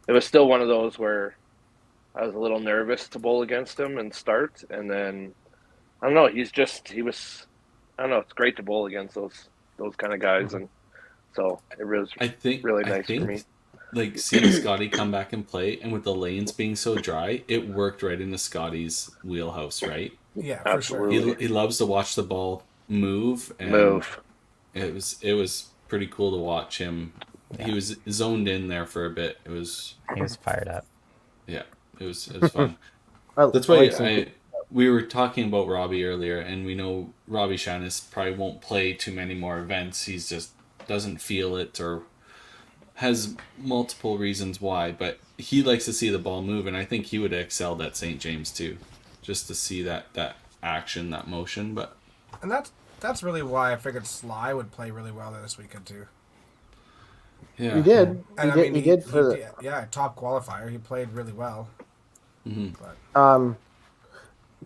it was still one of those where I was a little nervous to bowl against him and start, and then I don't know, it's great to bowl against those kind of guys, and so it was really nice for me. Like seeing Scotty come back and play, and with the lanes being so dry, it worked right into Scotty's wheelhouse, right? Yeah, for sure. Absolutely. He loves to watch the ball move, and Move. it was pretty cool to watch him. He was zoned in there for a bit. It was He was fired up. yeah, it was fun. That's I why like some. we were talking about Robbie earlier, and we know Robbie Shanis probably won't play too many more events. He's just doesn't feel it or has multiple reasons why, but he likes to see the ball move, and I think he would have excelled at St. James too, just to see that action, that motion. But And that's really why I figured Sly would play really well there this weekend too. yeah, He did. And He did for the. yeah, top qualifier. He played really well. But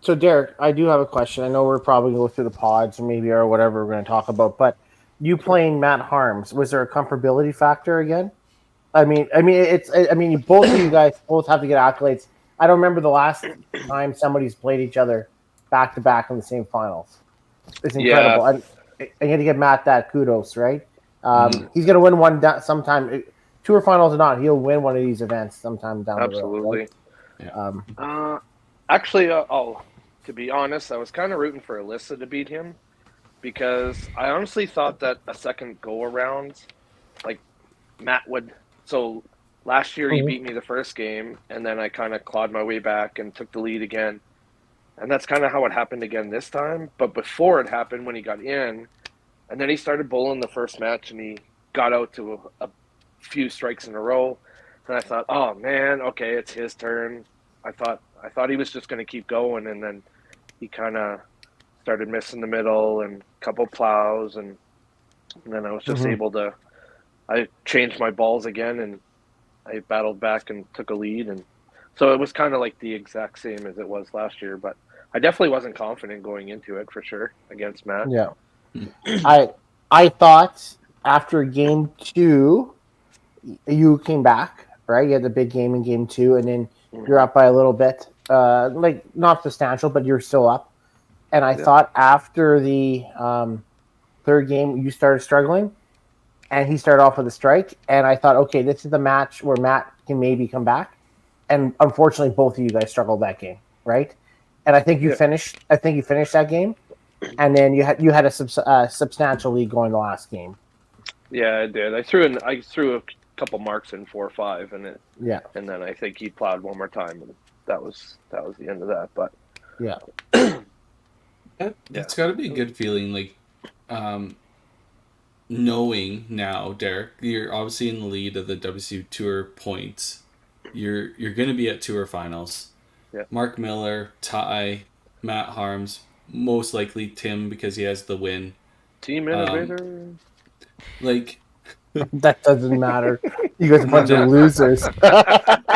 So Derek, I do have a question. I know we're probably going to go through the pods or maybe or whatever we're going to talk about, but you playing Matt Harms, was there a comfortability factor again? Both of you guys both have to get accolades. I don't remember the last time somebody's played each other back to back in the same finals. It's incredible, and you had to give Matt that kudos, right? He's going to win one sometime. Tour finals or not, he'll win one of these events sometime down the road. Absolutely. Right? yeah. Actually, to be honest, I was kind of rooting for Alyssa to beat him because I honestly thought that a second go around, like Matt would. So last year he beat me the first game, and then I kind of clawed my way back and took the lead again. And that's kind of how it happened again this time. But before it happened, when he got in, and then he started bowling the first match, and he got out to a few strikes in a row. And I thought, oh man, okay, it's his turn. I thought he was just going to keep going, and then he kind of started missing the middle and a couple plows, and then I was just able to. I changed my balls again, and I battled back and took a lead, and so it was kind of like the exact same as it was last year. But I definitely wasn't confident going into it for sure against Matt. Yeah, I thought after game 2, you came back, right? You had the big game in game 2, and then you're up by a little bit, like not substantial, but you're still up. And I thought after the third game, you started struggling, and he started off with a strike. And I thought, okay, this is the match where Matt can maybe come back. And unfortunately, both of you guys struggled that game, right? And I think you finished. I think you finished that game, and then you had a substantial lead going the last game. Yeah, I did. I threw a couple marks in 4-5, and and then I think he plowed one more time, and that was the end of that. But It's got to be a good feeling, like knowing now, Derek, you're obviously in the lead of the WCU Tour points. You're going to be at Tour finals. Yeah. Mark Miller, Ty, Matt Harms, most likely Tim because he has the win. team innovator. Like That doesn't matter. You guys are a bunch of losers.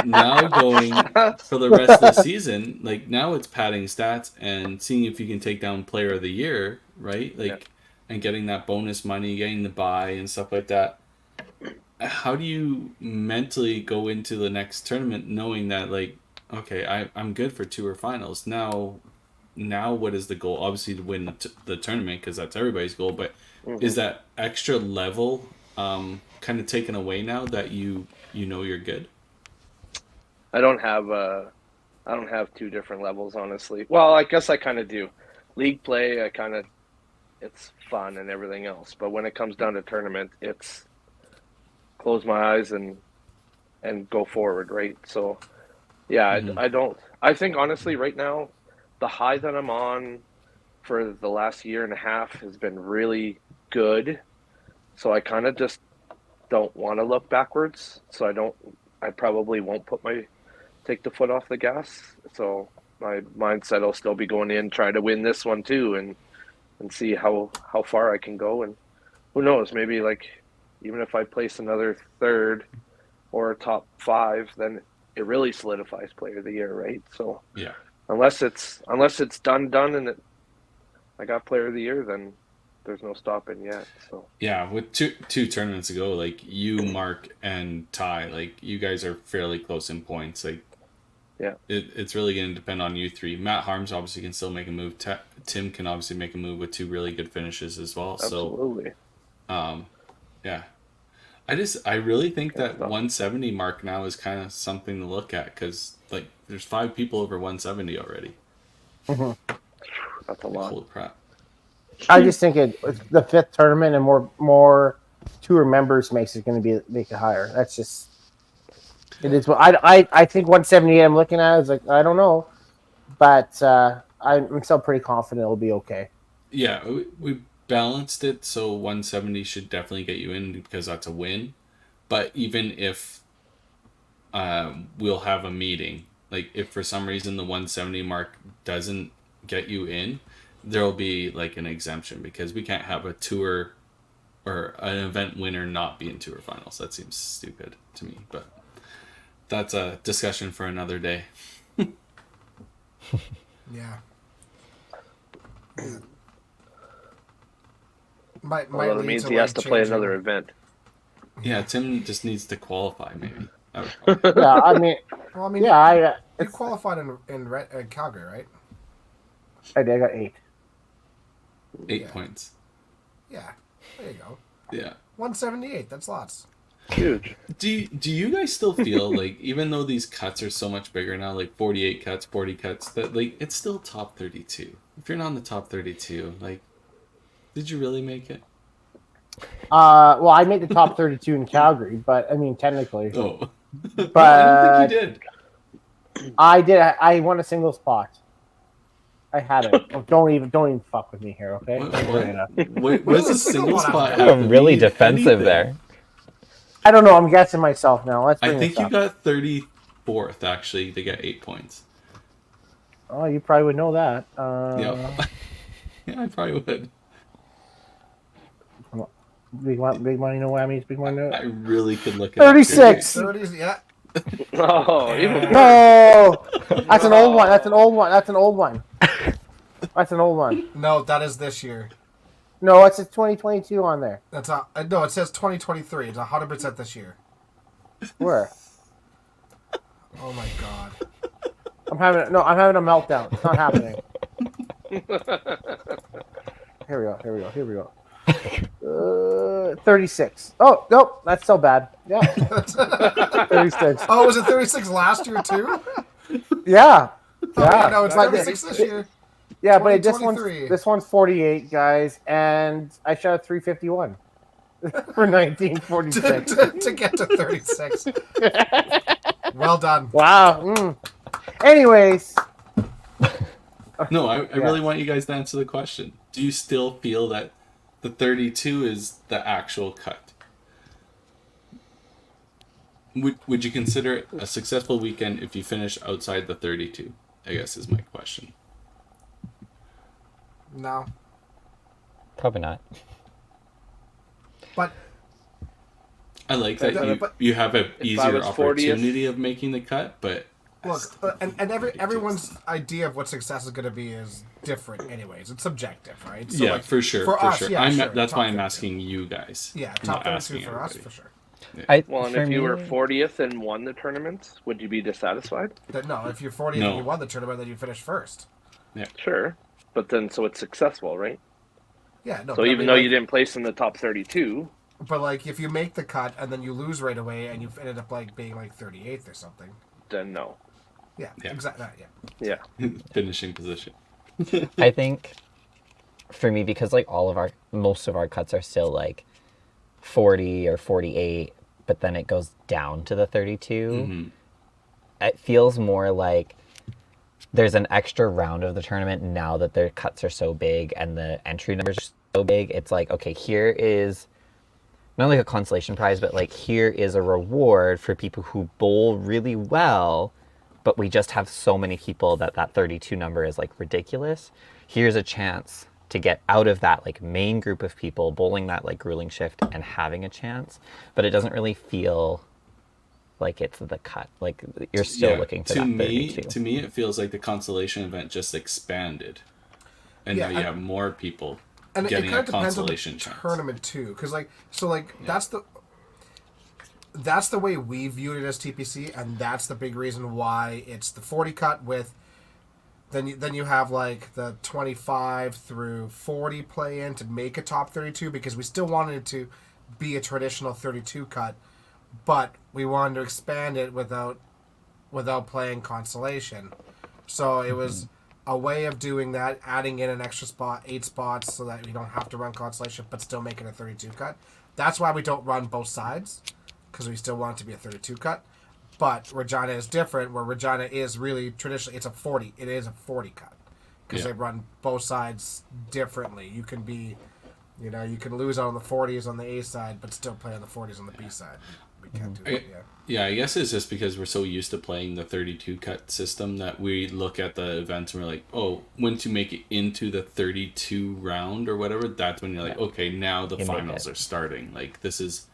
now going for the rest of the season, like now it's padding stats and seeing if you can take down Player of the Year, right? Like and getting that bonus money, getting the buy and stuff like that. How do you mentally go into the next tournament knowing that like, okay, I'm good for Tour finals now? What is the goal? Obviously to win the tournament because that's everybody's goal. But is that extra level kind of taken away now that you know you're good? I don't have two different levels, honestly. Well, I guess I kind of do. League play, it's fun and everything else. But when it comes down to tournament, it's close my eyes and go forward, right? So, yeah, I don't. I think honestly, right now, the high that I'm on for the last year and a half has been really good. So I kind of just don't want to look backwards. So I probably won't take the foot off the gas. So my mindset will still be going in, try to win this one too, and see how far I can go. And who knows, maybe like even if I place another third or top 5, then it really solidifies Player of the Year, right? So Yeah. Unless it's done and I got Player of the Year, then there's no stopping yet. So Yeah, with two tournaments ago, like you, Mark, and Ty, like you guys are fairly close in points. Like, yeah, it's really going to depend on you three. Matt Harms obviously can still make a move. Tim can obviously make a move with 2 really good finishes as well. absolutely. So, yeah, I really think that 170 mark now is kind of something to look at because like there's 5 people over 170 already. That's a Like, lot. holy crap. I just think it's the fifth tournament and more tour members make it higher. That's just it is what I think 178. I'm looking at is like I don't know, but I'm still pretty confident it'll be okay. Yeah, we balanced it so 170 should definitely get you in because that's a win. But even if we'll have a meeting, like if for some reason the 170 mark doesn't get you in, there'll be like an exemption because we can't have a tour or an event winner not be in tour finals. That seems stupid to me, but that's a discussion for another day. Yeah. Might Well, that lead means to, he has to play changing- another event. Yeah, Tim just needs to qualify maybe. That would probably- Yeah, I mean, Well, I mean, yeah, you qualified in Calgary, right? I got 8. 8 Yeah. points. Yeah. There you go. Yeah. 178. That's lots. Huge. Do you guys still feel like even though these cuts are so much bigger now, like 48 cuts, 40 cuts, that like it's still top 32? If you're not in the top 32, like, did you really make it? Well, I made the top 32 in Calgary, but I mean technically, Oh, but I don't think you did. I did. I won a single spot. I had it. Oh, don't even fuck with me here, okay? What's a single spot? have I'm to really mean defensive anything? there. I don't know. I'm guessing myself now. Let's bring I think this you up. got 34th actually to get 8 points. Oh, you probably would know that. Yeah, yeah, I probably would. Big money, no whammies. Big money, no. I really could look at 36. 30s, yeah. Oh, even No, that's an old one. That's an old one. That's an old one. That's an old one. No, that is this year. No, it's a 2022 on there. That's no. It says 2023. It's 100% this year. Where? Oh my god. I'm having a meltdown. It's not happening. Here we go. 36. Oh, nope, that's so bad. Yeah. 36. Oh, was it 36 last year too? Yeah. Oh, Yeah. no, it's But 36 this year. Yeah, but 2023. this one's 48, guys, and I shot a 351 for 1946. to get to 36. Well done. Wow. Anyways, No, I really want you guys to answer the question. Do you still feel that the 32 is the actual cut? Would you consider it a successful weekend if you finish outside the 32? I guess is my question. No, Probably not. but I like that But- you have an I easier was 40th opportunity of making the cut, but look, and everyone's idea of what success is going to be is different. Anyways, it's subjective, right? So yeah, like, for sure. For us, yeah, sure, That's top why I'm 32. asking you guys. Yeah, I'm top not 32 asking for us everybody. for sure. Well, and if you were 40th and won the tournament, would you be dissatisfied? No, if you're 40 No. and you won the tournament, then you finish first. Sure. But then, so it's successful, right? Yeah, no. So but I even mean, though like, you didn't place in the top 32, but like if you make the cut and then you lose right away and you ended up like being like 38th or something. then no. Yeah, Yeah. exactly. Yeah. Yeah. Finishing position. I think for me, because like most of our cuts are still like 40 or 48, but then it goes down to the 32. Mhm. It feels more like there's an extra round of the tournament now that their cuts are so big and the entry numbers are so big. It's like, okay, here is not like a consolation prize, but like here is a reward for people who bowl really well, but we just have so many people that 32 number is like ridiculous. Here's a chance to get out of that like main group of people bowling that like grueling shift and having a chance, but it doesn't really feel like it's the cut. Like you're still looking for to that me 32. to me it feels like the consolation event just expanded, and Yeah, now you I- have more people And it getting kind a of depends on the consolation chance. tournament too, because like that's the way we viewed it as TPC, and that's the big reason why it's the 40 cut with. Then you have like the 25 through 40 play in to make a top 32, because we still wanted it to be a traditional 32 cut, but we wanted to expand it without playing consolation. So it was a way of doing that, adding in an extra spot, 8 spots, so that we don't have to run consolation, but still make it a 32 cut. That's why we don't run both sides, because we still want it to be a 32 cut. But Regina is different, where Regina is really traditionally, it's a 40. It is a 40 cut, because they run both sides differently. You can be, you can lose out on the 40s on the A side, but still play on the 40s on the B side. We can't do that yet. Yeah, I guess it's just because we're so used to playing the 32 cut system that we look at the events and we're like, oh, once you make it into the 32 round or whatever, that's when you're like, okay, now the finals are starting. Like this is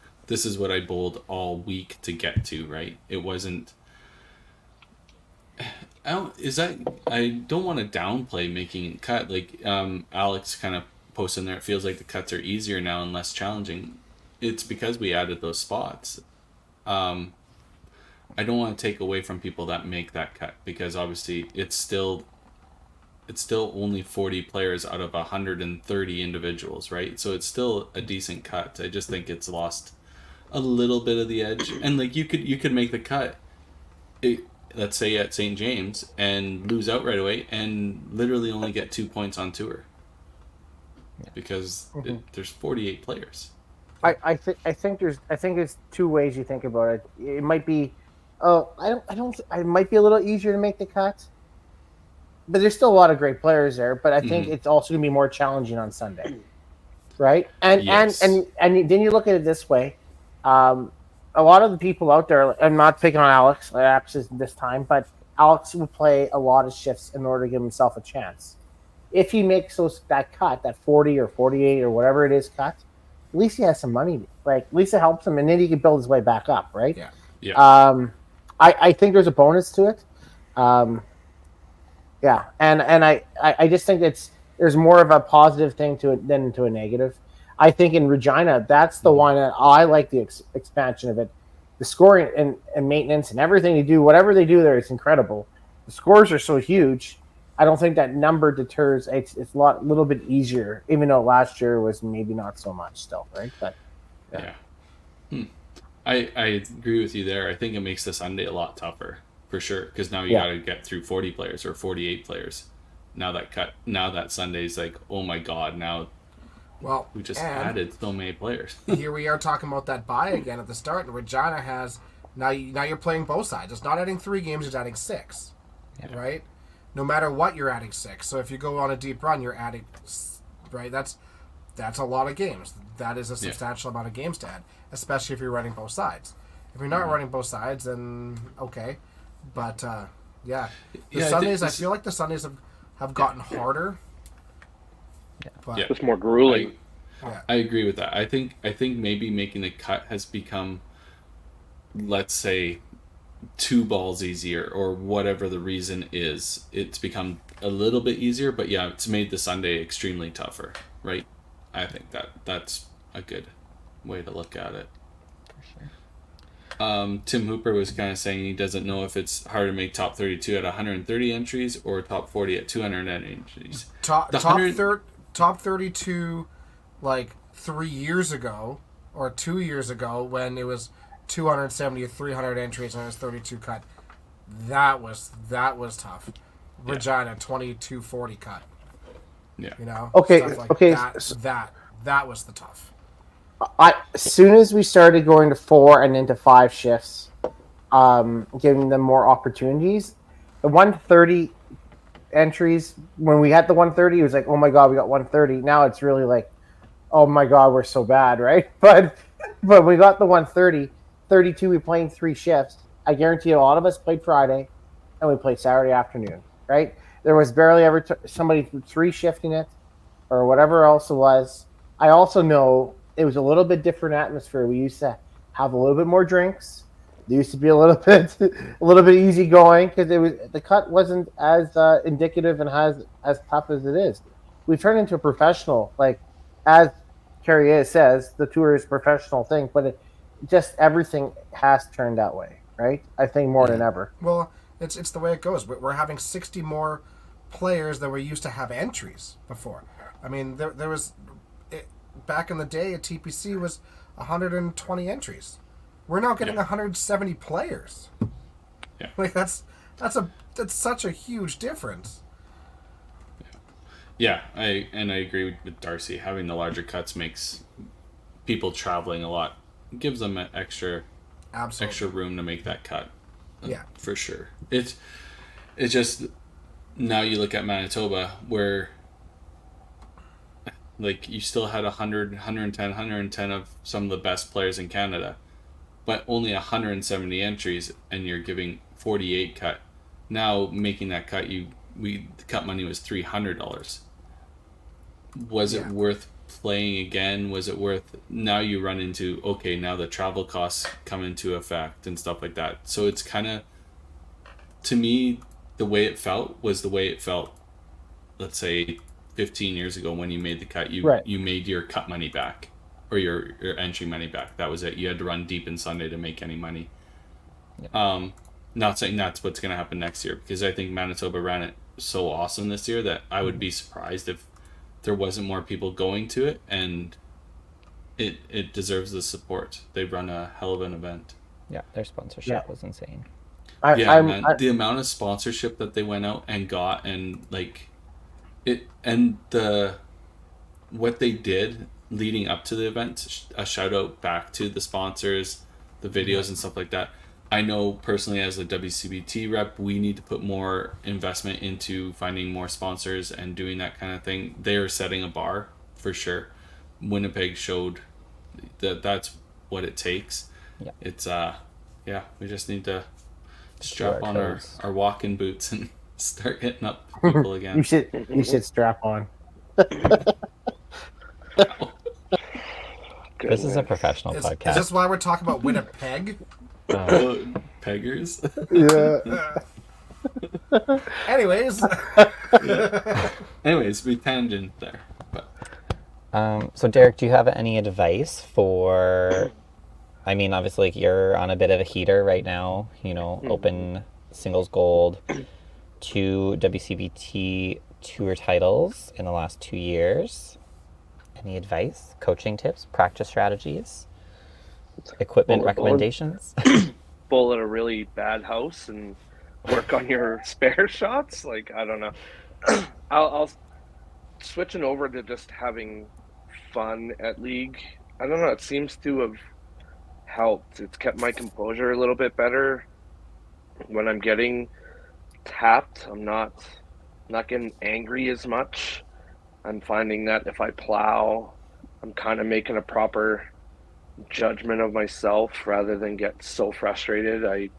what I bowled all week to get to, right? It wasn't. I don't want to downplay making cut. Like Alex kind of posted in there, it feels like the cuts are easier now and less challenging. It's because we added those spots. I don't want to take away from people that make that cut, because obviously it's still only 40 players out of 130 individuals, right? So it's still a decent cut. I just think it's lost a little bit of the edge. And like you could make the cut, let's say at St. James, and lose out right away and literally only get 2 points on tour because there's 48 players. I think there's two ways you think about it. It might be, it might be a little easier to make the cut, but there's still a lot of great players there. But I think it's also gonna be more challenging on Sunday, right? And then you look at it this way. A lot of the people out there, I'm not picking on Alex this time, but Alex will play a lot of shifts in order to give himself a chance. If he makes that cut, that 40 or 48 or whatever it is cut, at least he has some money. Like, at least it helps him, and then he can build his way back up, right? Yeah. I think there's a bonus to it. Yeah, and I just think there's more of a positive thing to it than to a negative. I think in Regina, that's the one that I like the expansion of it. The scoring and maintenance and everything they do, whatever they do there, it's incredible. The scores are so huge. I don't think that number deters. It's a little bit easier, even though last year was maybe not so much still, right? But yeah. I agree with you there. I think it makes the Sunday a lot tougher for sure, because now you got to get through 40 players or 48 players. Now that Sunday's like, oh my god, now. Well, we just added so many players. Here we are talking about that bye again at the start, and Regina has now you're playing both sides. It's not adding 3 games; it's adding 6, right? No matter what, you're adding 6. So if you go on a deep run, you're adding, right? That's a lot of games. That is a substantial amount of games to add, especially if you're running both sides. If you're not running both sides, then okay, but Sundays. I feel like the Sundays have gotten harder. But, it's more grueling. I agree with that. I think maybe making the cut has become, let's say, 2 balls easier, or whatever the reason is. It's become a little bit easier, but yeah, it's made the Sunday extremely tougher, right? I think that's a good way to look at it. For sure. Tim Hooper was kind of saying he doesn't know if it's harder to make top 32 at 130 entries or top 40 at 200 entries. Top 32, like 3 years ago or 2 years ago, when it was 270 or 300 entries and it was 32 cut. That was tough. Regina 2240 cut. Yeah. Okay. That was the tough. As soon as we started going to 4 and into 5 shifts, giving them more opportunities, the 130 entries, when we had the 130, it was like, oh my god, we got 130. Now it's really like, oh my god, we're so bad, right? But we got the 130. 32, we playing 3 shifts. I guarantee a lot of us played Friday and we played Saturday afternoon, right? There was barely ever somebody 3 shifting it or whatever else it was. I also know it was a little bit different atmosphere. We used to have a little bit more drinks. They used to be a little bit easy going, because the cut wasn't as indicative and as tough as it is. We turned into a professional, like as Carrier says, the tour is a professional thing, but just everything has turned that way, right? I think more than ever. Well, it's the way it goes. We're having 60 more players than we used to have entries before. I mean, there was back in the day, a TPC was 120 entries. We're now getting 170 players. Yeah. Like that's such a huge difference. Yeah, I agree with Darcy. Having the larger cuts makes people traveling a lot, gives them an extra Absolutely. room to make that cut. Yeah. For sure. It's just now you look at Manitoba where like you still had 110 of some of the best players in Canada, but only 170 entries, and you're giving 48 cut. Now making that cut, the cut money was $300. Was it Yeah. worth playing again? Was it worth? Now you run into, okay, now the travel costs come into effect and stuff like that. So it's kind of, to me, the way it felt was the way it felt, let's say 15 years ago when you made the cut. Right. You made your cut money back, or your entry money back. That was it. You had to run deep in Sunday to make any money. Not saying that's what's going to happen next year, because I think Manitoba ran it so awesome this year that I would be surprised if there wasn't more people going to it, and it deserves the support. They run a hell of an event. Yeah, their sponsorship was insane. The amount of sponsorship that they went out and got, and like it, and what they did leading up to the event. A shout out back to the sponsors, the videos and stuff like that. I know personally as a WCBT rep, we need to put more investment into finding more sponsors and doing that kind of thing. They are setting a bar for sure. Winnipeg showed that that's what it takes. Yeah. It's we just need to strap on our walking boots and start hitting up people again. You should strap on. This is a professional podcast. Is this why we're talking about Winnipeg? Peggers. Yeah. Anyways, we tangent there. But So Derek, do you have any advice for? I mean, obviously, like, you're on a bit of a heater right now. You know, open singles gold, 2 WCBT tour titles in the last 2 years. Any advice, coaching tips, practice strategies, equipment recommendations? Bowl at a really bad house and work on your spare shots. Like, I don't know. I'll switching over to just having fun at league. I don't know. It seems to have helped. It's kept my composure a little bit better. When I'm getting tapped, I'm not getting angry as much. I'm finding that if I plow, I'm kind of making a proper judgment of myself rather than get so frustrated I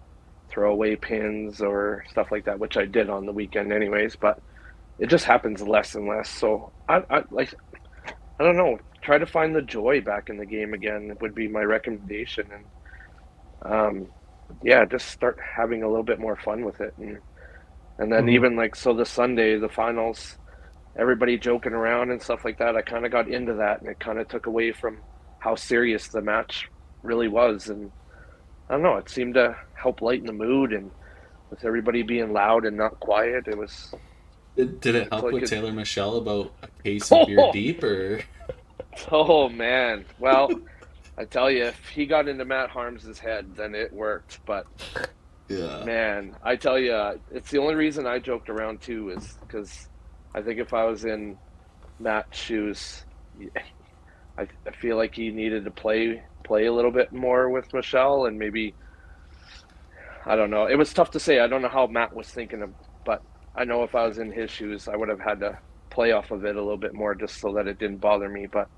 throw away pins or stuff like that, which I did on the weekend anyways, but it just happens less and less. So I don't know, try to find the joy back in the game again would be my recommendation. And just start having a little bit more fun with it. And then even like, so the Sunday, the finals, everybody joking around and stuff like that, I kind of got into that, and it kind of took away from how serious the match really was. And I don't know, it seemed to help lighten the mood, and with everybody being loud and not quiet, it was... Did it help with Taylor Michelle about a case of beer deep, or... Oh, man. Well, I tell you, if he got into Matt Harms' head, then it worked. But, man, I tell you, it's the only reason I joked around, too, is because I think if I was in Matt's shoes, I feel like he needed to play a little bit more with Michelle, and maybe, I don't know. It was tough to say. I don't know how Matt was thinking but I know if I was in his shoes, I would have had to play off of it a little bit more just so that it didn't bother me. But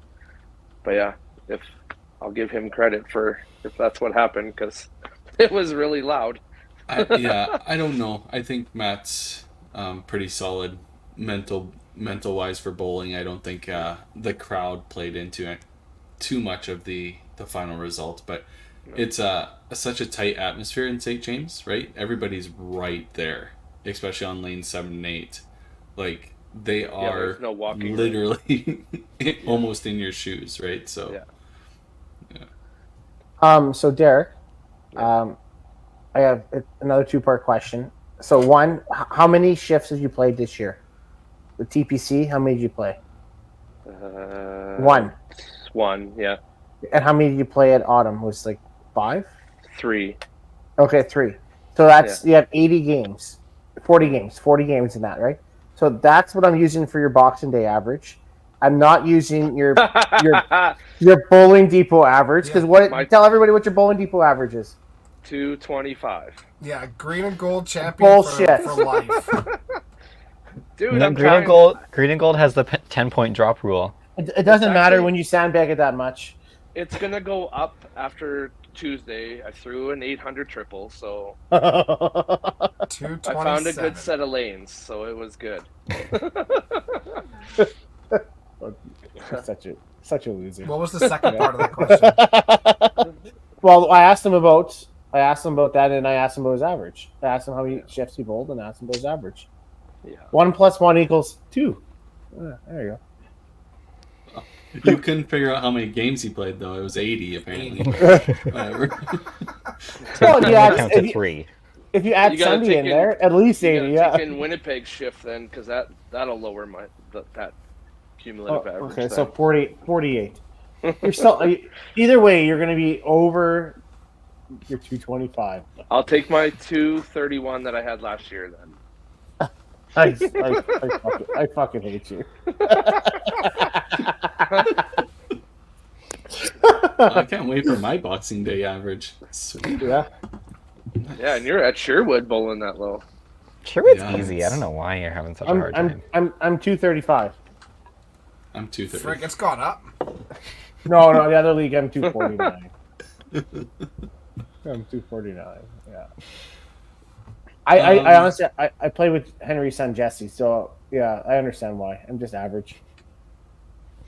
yeah, if I'll give him credit for if that's what happened, because it was really loud. I don't know. I think Matt's pretty solid mental wise for bowling. I don't think the crowd played into it too much of the final result, but it's such a tight atmosphere in St. James, right? Everybody's right there, especially on lane 7 and 8. Like, they are no walking literally almost in your shoes, right? So So Derek, I have another 2-part question. So one, how many shifts have you played this year? The TPC, how many did you play? One, yeah. And how many did you play at Autumn? Was like 5? 3. Okay, 3. So that's you have 80 games, 40 games in that, right? So that's what I'm using for your Boxing Day average. I'm not using your Bowling Depot average because tell everybody what your Bowling Depot average is. 225. Yeah, green and gold champion Bullshit. for life. Dude, No, I'm green trying. and gold. Green and gold has the 10-point drop rule. It doesn't matter actually- when you sandbag it that much. It's gonna go up after Tuesday. I threw an 800 triple, so 227. I found a good set of lanes, so it was good. such a loser. What was the second part of that question? Well, I asked him about that, and I asked him about his average. I asked him how many shifts he bowled, and I asked him about his average. Yeah. 1 + 1 = 2. There you go. You couldn't figure out how many games he played, though. It was 80, apparently. Whatever. Well, Count to 3. If you add You gotta Sunday take in in- there, at least You 80. gotta Yeah. take in Winnipeg shift then, because that'll lower that cumulative average. Okay, then. so 48. You're still either way. You're going to be over your 225. I'll take my 231 that I had last year then. I fucking hate you. I can't wait for my Boxing Day average. Sweet. Yeah. Yeah, and you're at Sherwood bowling that low. Sure, it's Yeah, easy. it's- I don't know why you're having such a hard time. I'm 235. I'm 230. Frick, it's gone up. No, the other league I'm 249. I'm 249. Yeah. I honestly I play with Henry's son Jesse, so yeah, I understand why. I'm just average.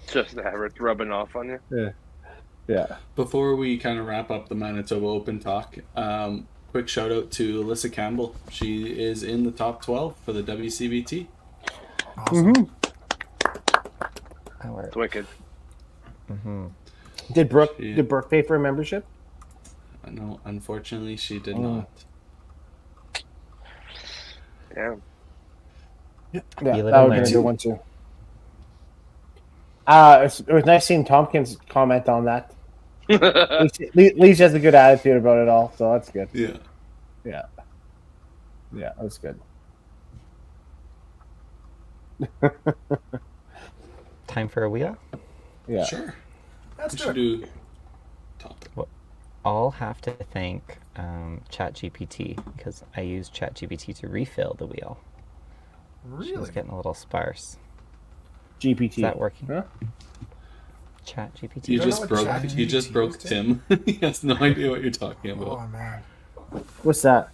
Just average rubbing off on you. Yeah. Before we kind of wrap up the Manitoba Open talk, quick shout out to Alyssa Campbell. She is in the top 12 for the WCBT. Awesome. It's wicked. Did Brooke Yeah. pay for a membership? No, unfortunately, she did not. Yeah. Yeah, You live that and would have been a learn. good one too. It was nice seeing Tompkins comment on that. Leach has a good attitude about it all, so that's good. Yeah. Yeah, that's good. Time for a wheel? Yeah. Sure. Let's We do should it. do topic. I'll have to thank ChatGPT because I used ChatGPT to refill the wheel. She was Really? getting a little sparse. GPT. Is that working? Huh? ChatGPT. You don't know just what broke. ChatGPT You just broke is, Tim. He has no idea what you're talking about. Oh, man. What's that?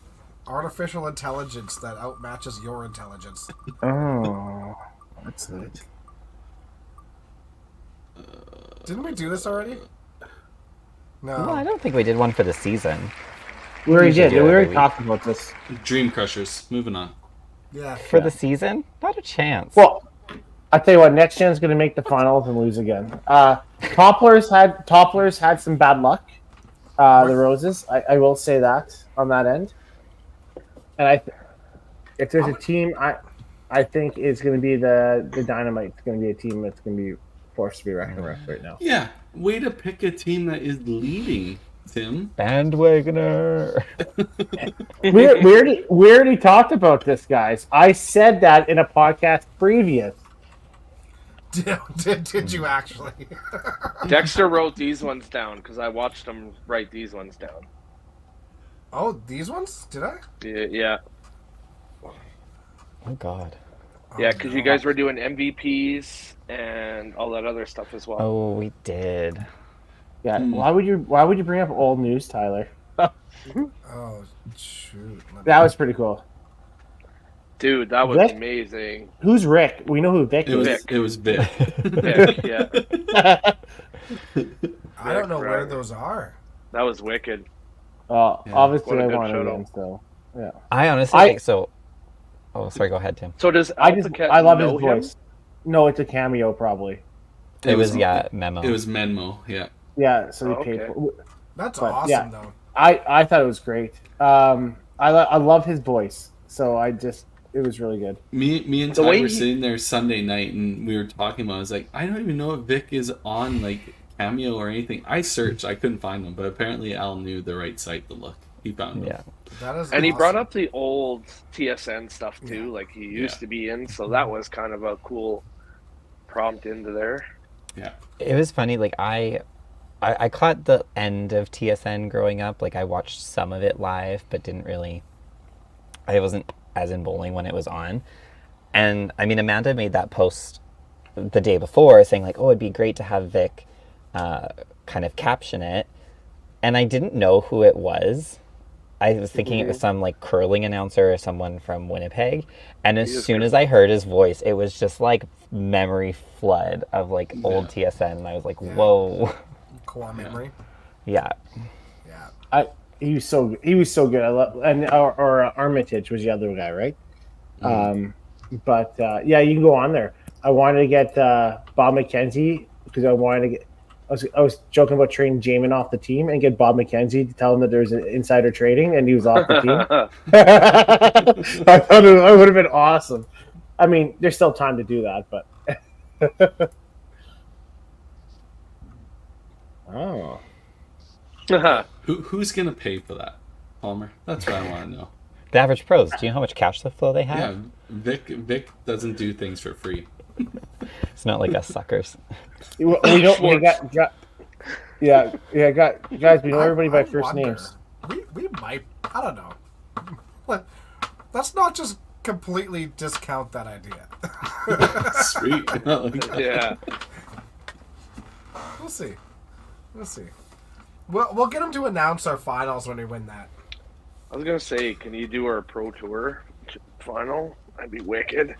Artificial intelligence that outmatches your intelligence. Oh, that's it. Didn't we do this already? No. Well, I don't think we did one for the season. We already usually did. do We it already every talked about this. Dream Crushers. Moving on. Yeah. For the season? Not a chance. Well, I tell you what, next gen's going to make the finals and lose again. Topplers had some bad luck. The Roses, I will say that on that end. And if there's a team, I think it's going to be the Dynamite. It's going to be a team that's going to be forced to be reckoned with right now. Yeah. Way to pick a team that is leading, Tim. Bandwagoner. We already talked about this, guys. I said that in a podcast previous. Did you actually? Dexter wrote these ones down because I watched him write these ones down. Oh, these ones? Did I? Yeah, Oh, God. yeah, because you guys were doing MVPs and all that other stuff as well. Oh, we did. Yeah. Why would you bring up old news, Tyler? Oh, shoot. That was pretty cool. Dude, that was Vic? amazing. Who's Rick? We know who Vic It was. is. It was Vic. Vic, yeah, I don't know where Right. those are. that was wicked. Obviously, What a I good want shout to out. win. So yeah. I honestly think so. Oh, sorry. Go ahead, Tim. So does I Alpacat love his know him? voice. No, it's a cameo probably. It was Memo. It was Menmo. Yeah. Yeah, so he Oh, paid okay. for. That's But, awesome, yeah. though. I thought it was great. I love his voice, so it was really good. Me and The Ty way were he- sitting there Sunday night, and we were talking about. I was like, I don't even know if Vic is on like Cameo or anything. I searched, I couldn't find him, but apparently Al knew the right site to look. he found them. Yeah. That is And he brought awesome. up the old TSN stuff too, Yeah. like he used Yeah. to be in, so that was kind of a cool prompt into there. Yeah. It was funny. Like I caught the end of TSN growing up. Like I watched some of it live, but didn't really. I wasn't as in bowling when it was on. And I mean, Amanda made that post the day before saying like, "Oh, it'd be great to have Vic kind of caption it." And I didn't know who it was. I was thinking it was some like curling announcer or someone from Winnipeg. And as He is soon good. as I heard his voice, it was just like memory flood of like old Yeah. TSN. And I was like, Yeah. whoa. Core memory. Yeah. Yeah. He was so good. I love, and or Armitage was the other guy, right? But yeah, you can go on there. I wanted to get Bob McKenzie because I wanted to get. I was joking about trading Jamin off the team and get Bob McKenzie to tell him that there's an insider trading and he was off the team. I thought that would have been awesome. I mean, there's still time to do that, but oh, Who's gonna pay for that, Palmer? That's what I want to know. The average pros, do you know how much cash flow they have? Yeah, Vic doesn't do things for free. It's not like us suckers. we don't. We got yeah, guys. We know everybody by I first wonder. names. We might. I don't know. But let's not just completely discount that idea. Sweet. Yeah. We'll see. We'll see. We'll get them to announce our finals when we win that. I was gonna say, can you do our pro tour final? That'd be wicked.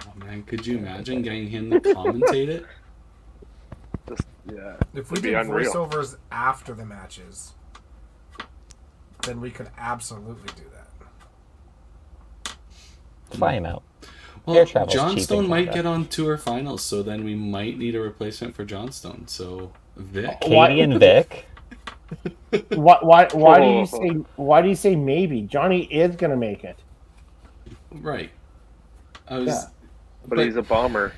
Oh man, could you imagine getting him to commentate it? Just yeah. If we It'd be did unreal. voiceovers after the matches, then we could absolutely do that. Fly him out. Well, Air travel's cheap in Johnstone might Canada. get on tour finals, so then we might need a replacement for Johnstone. So Vic, Katie and Vic. Why do you say maybe? Johnny is gonna make it. right? I was, Yeah. But he's a bomber.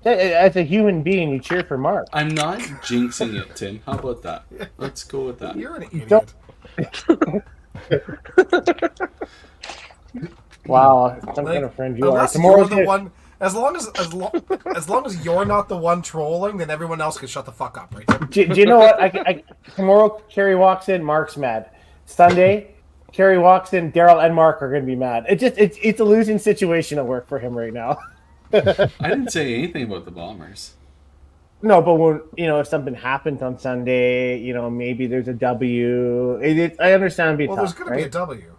As a human being, you cheer for Mark. I'm not jinxing it, Tim. How about that? Let's go with that. You're an idiot. Don't- Wow, some Like, kind of friend you are. unless Tomorrow's you're the gonna- one, as long as you're not the one trolling, then everyone else can shut the fuck up, right? Do you know what? Tomorrow, Carrie walks in, Mark's mad. Sunday, Carrie walks in, Daryl and Mark are going to be mad. It's a losing situation at work for him right now. I didn't say anything about the Bombers. No, but when if something happens on Sunday, maybe there's a W. I understand it'd be Well, tough, there's going to be a W.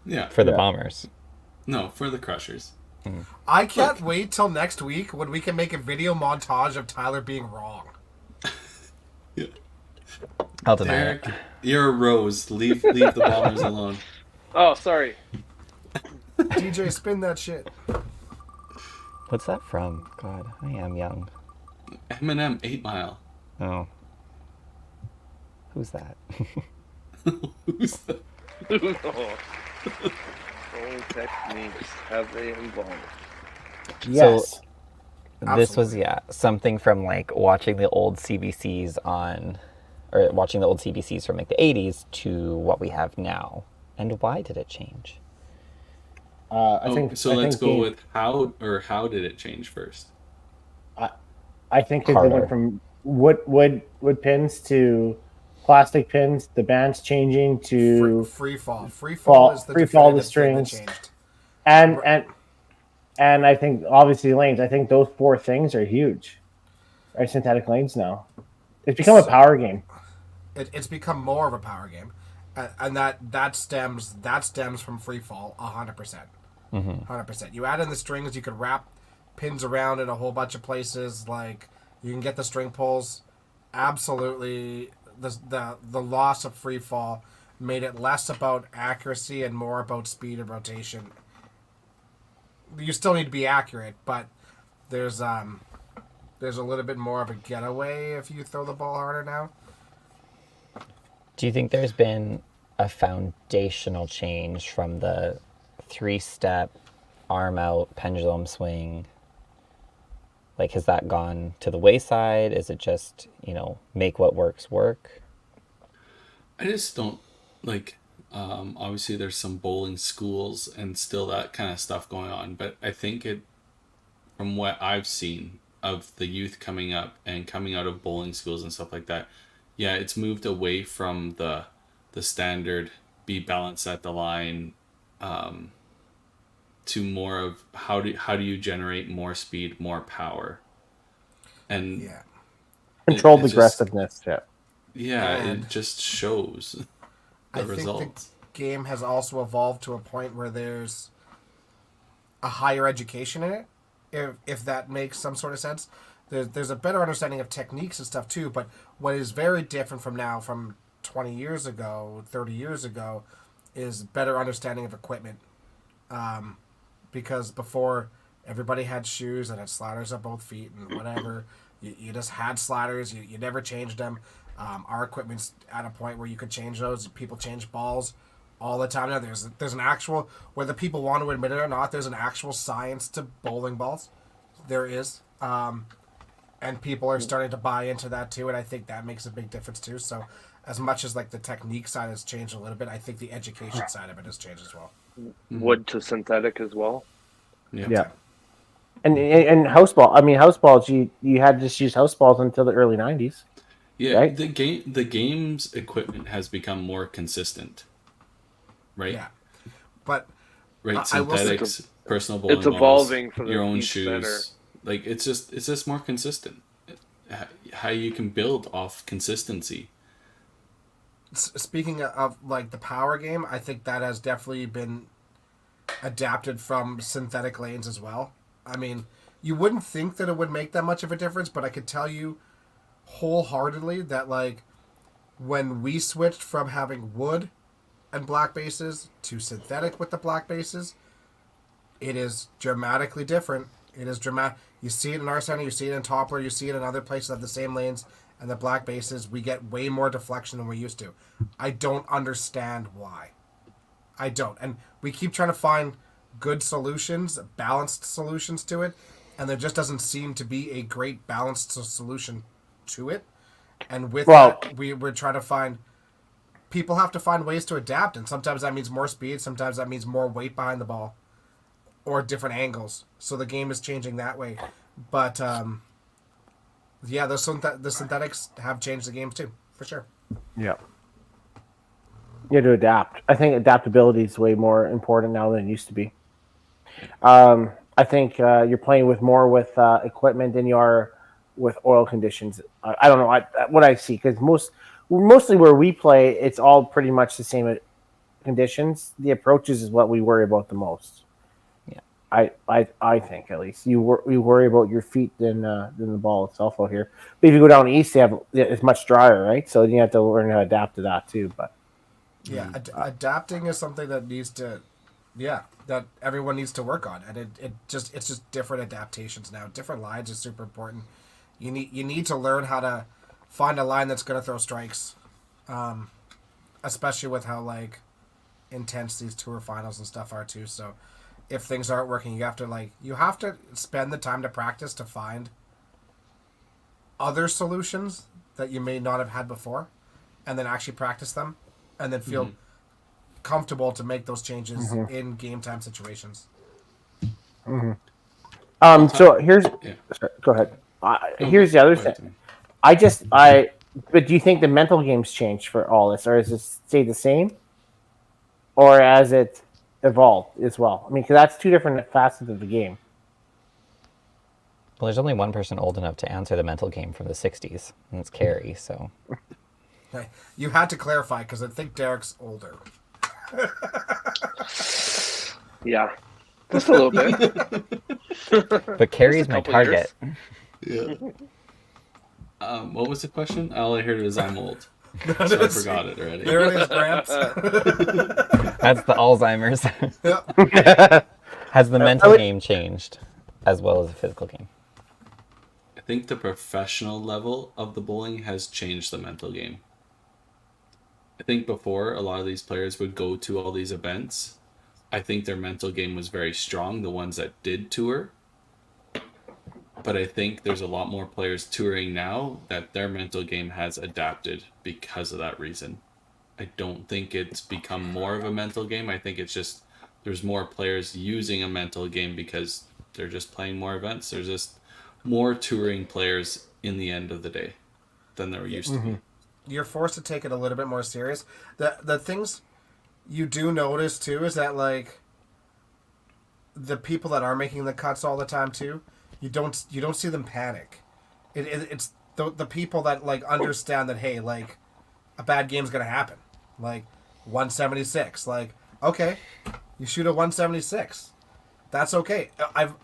Yeah. For the Yeah. Bombers. No, for the Crushers. I can't wait till next week when we can make a video montage of Tyler being wrong. I'll deny Derek, it. you're a rose. Leave the Bombers alone. Oh, sorry. DJ, spin that shit. What's that from? God, I am young. Eminem, 8 Mile. Oh. Who's that? Who's the... Oh. Old techniques have they involved? Yes. This was, something from like watching the old CBCs watching the old CBCs from like the 80s to what we have now. And why did it change? Let's go with how did it change first? I think they Harder. went from wood pins to plastic pins. The band's changing to Free fall. Free fall is the free fall, the definitive thing that strings. changed. and I think obviously lanes. I think those 4 things are huge. Are synthetic lanes now? It's become a power game. It's become more of a power game, and that stems from free fall 100%. 100%. You add in the strings, you could wrap pins around in a whole bunch of places. Like you can get the string pulls. Absolutely, the loss of free fall made it less about accuracy and more about speed and rotation. You still need to be accurate, but there's a little bit more of a getaway if you throw the ball harder now. Do you think there's been a foundational change from the 3-step, arm out, pendulum swing? Like, has that gone to the wayside? Is it just, make what works work? I just don't like. Obviously, there's some bowling schools and still that kind of stuff going on, but I think it, from what I've seen of the youth coming up and coming out of bowling schools and stuff like that, yeah, it's moved away from the standard be balanced at the line, um, to more of how do you generate more speed, more power, and Yeah. Controlled it's just aggressiveness. Yeah. yeah, And it just shows I the think the results. game has also evolved to a point where there's a higher education in it, if that makes some sort of sense. There's a better understanding of techniques and stuff too, but what is very different from now, from 20 years ago, 30 years ago, is better understanding of equipment. Because before, everybody had shoes and had sliders at both feet and whatever. You just had sliders, you never changed them. Our equipment's at a point where you could change those. People change balls all the time now. There's an actual, whether people want to admit it or not, there's an actual science to bowling balls. There is. And people are starting to buy into that too, and I think that makes a big difference too. So, as much as like the technique side has changed a little bit, I think the education side of it has changed as well. Wood to synthetic as well. Yeah. Yeah. And house ball. I mean, house balls. You had to just use house balls until the early '90s. Yeah, Right? the game's equipment has become more consistent, right? Yeah, but Right, I will say, synthetics, personal bowling It's balls, evolving for your own each center. shoes. Like it's just more consistent. How you can build off consistency. speaking of like the power game, I think that has definitely been adapted from synthetic lanes as well. I mean, you wouldn't think that it would make that much of a difference, but I could tell you wholeheartedly that like when we switched from having wood and black bases to synthetic with the black bases, it is dramatically different. It is dramatic. You see it in our center, you see it in Toppler, you see it in other places that have the same lanes and the black bases. We get way more deflection than we used to. I don't understand why. I don't. And we keep trying to find good solutions, balanced solutions to it, and there just doesn't seem to be a great balanced solution to it. And with Well- that, we're trying to find, people have to find ways to adapt, and sometimes that means more speed, sometimes that means more weight behind the ball, or different angles. So the game is changing that way. But yeah, the synthetics have changed the game too, for sure. Yeah. You have to adapt. I think adaptability is way more important now than it used to be. I think you're playing with more with equipment than you are with oil conditions. I don't know what I see, because mostly where we play, it's all pretty much the same conditions. The approaches is what we worry about the most. Yeah. I think, at least you worry about your feet than the ball itself out here. But if you go down east, it's much drier, right? So you have to learn how to adapt to that too. But Yeah, adapting is something that that everyone needs to work on, and it's just different adaptations now. Different lines is super important. You need to learn how to find a line that's going to throw strikes, especially with how like intense these tour finals and stuff are too. So if things aren't working, you have to spend the time to practice to find other solutions that you may not have had before, and then actually practice them, and then feel comfortable to make those changes in game time situations. so here's Yeah. sorry, go ahead. No, Here's the other go ahead, thing. Timmy. But do you think the mental game's changed for all this, or has it stayed the same, or has it evolved as well? I mean, because that's two different facets of the game. Well, there's only one person old enough to answer the mental game from the 60s, and it's Carrie, so. Okay. You had to clarify because I think Derek's older. Yeah, just a little bit. But Carrie's my couple target. Yeah. What was the question? All I heard was I'm old. So I forgot it already. There it is, Gramps. That's the Alzheimer's. Yep. Has the mental game changed as well as the physical game? I think the professional level of the bowling has changed the mental game. I think before, a lot of these players would go to all these events. I think their mental game was very strong, the ones that did tour. But I think there's a lot more players touring now that their mental game has adapted because of that reason. I don't think it's become more of a mental game. I think it's just there's more players using a mental game because they're just playing more events. There's just more touring players in the end of the day than there used to be. You're forced to take it a little bit more serious. The things you do notice too is that like the people that are making the cuts all the time too, you don't see them panic. It's the people that like understand that, hey, like a bad game's gonna happen. Like 176. Like, okay, you shoot a 176. That's okay.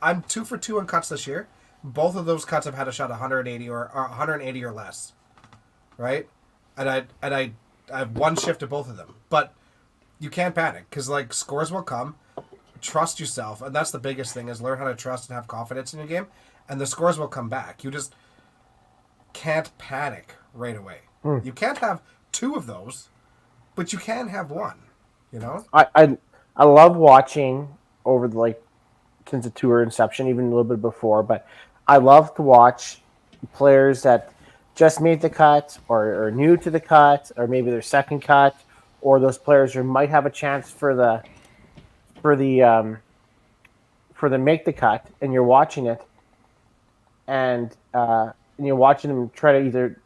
I'm 2 for 2 on cuts this year. Both of those cuts have had a shot 180 or 180 or less, right? And I have one shift to both of them. But you can't panic because like scores will come. Trust yourself, and that's the biggest thing: is learn how to trust and have confidence in your game, and the scores will come back. You just can't panic right away. You can't have 2 of those, but you can have 1. You know. I love watching over the like since the tour inception, even a little bit before, but I love to watch players that just made the cut or are new to the cut or maybe their second cut, or those players who might have a chance for the make the cut, and you're watching it, and you're watching them try to either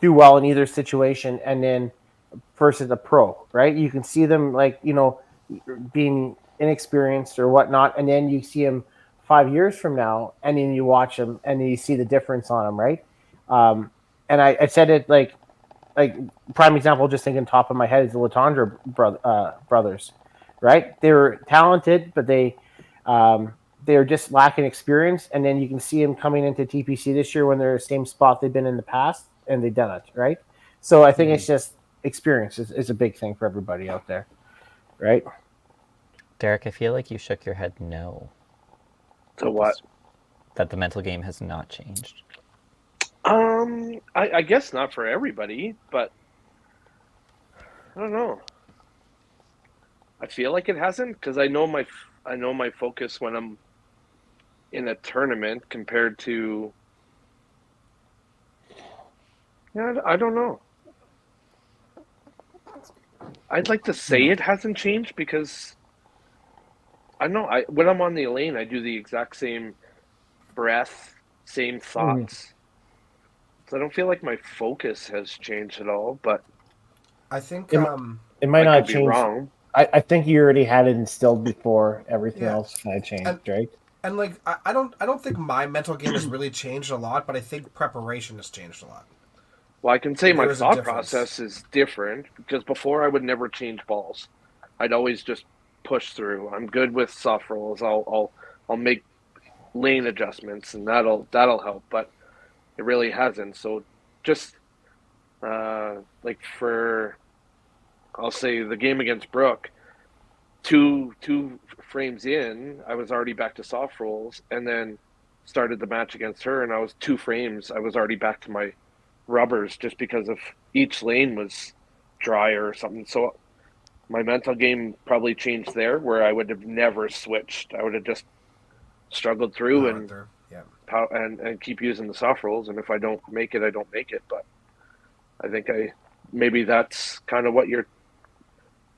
do well in either situation, and then versus a pro, right? You can see them like being inexperienced or whatnot, and then you see them 5 years from now, and then you watch them, and then you see the difference on them, right? And I said it like prime example, just thinking top of my head is the Latondra brothers, right? They were talented, but they're just lacking experience. And then you can see them coming into TPC this year when they're in the same spot they've been in the past, and they've done it, right? So I think it's just experience is a big thing for everybody out there, right? Derek, I feel like you shook your head no. So what? That the mental game has not changed. I guess not for everybody, but I don't know. I feel like it hasn't because I know my focus when I'm in a tournament compared to. Yeah, I don't know. I'd like to say it hasn't changed because I know when I'm on the lane, I do the exact same breath, same thoughts. So I don't feel like my focus has changed at all, but I think It might I not could be change. wrong. I think you already had it instilled before everything Yeah. else kind of changed, And- right? and like I don't think my mental game has really changed a lot, but I think preparation has changed a lot. Well, I can say my There is a thought difference. process is different because before I would never change balls. I'd always just push through. I'm good with soft rolls. I'll make lane adjustments and that'll help, but it really hasn't. So just like for I'll say the game against Brooke, two frames in, I was already back to soft rolls, and then started the match against her, and I was 2 frames. I was already back to my rubbers just because of each lane was drier or something. So my mental game probably changed there, where I would have never switched. I would have just struggled through Powered and through. Yeah. and keep using the soft rolls. And if I don't make it, I don't make it. But I think maybe that's kind of what you're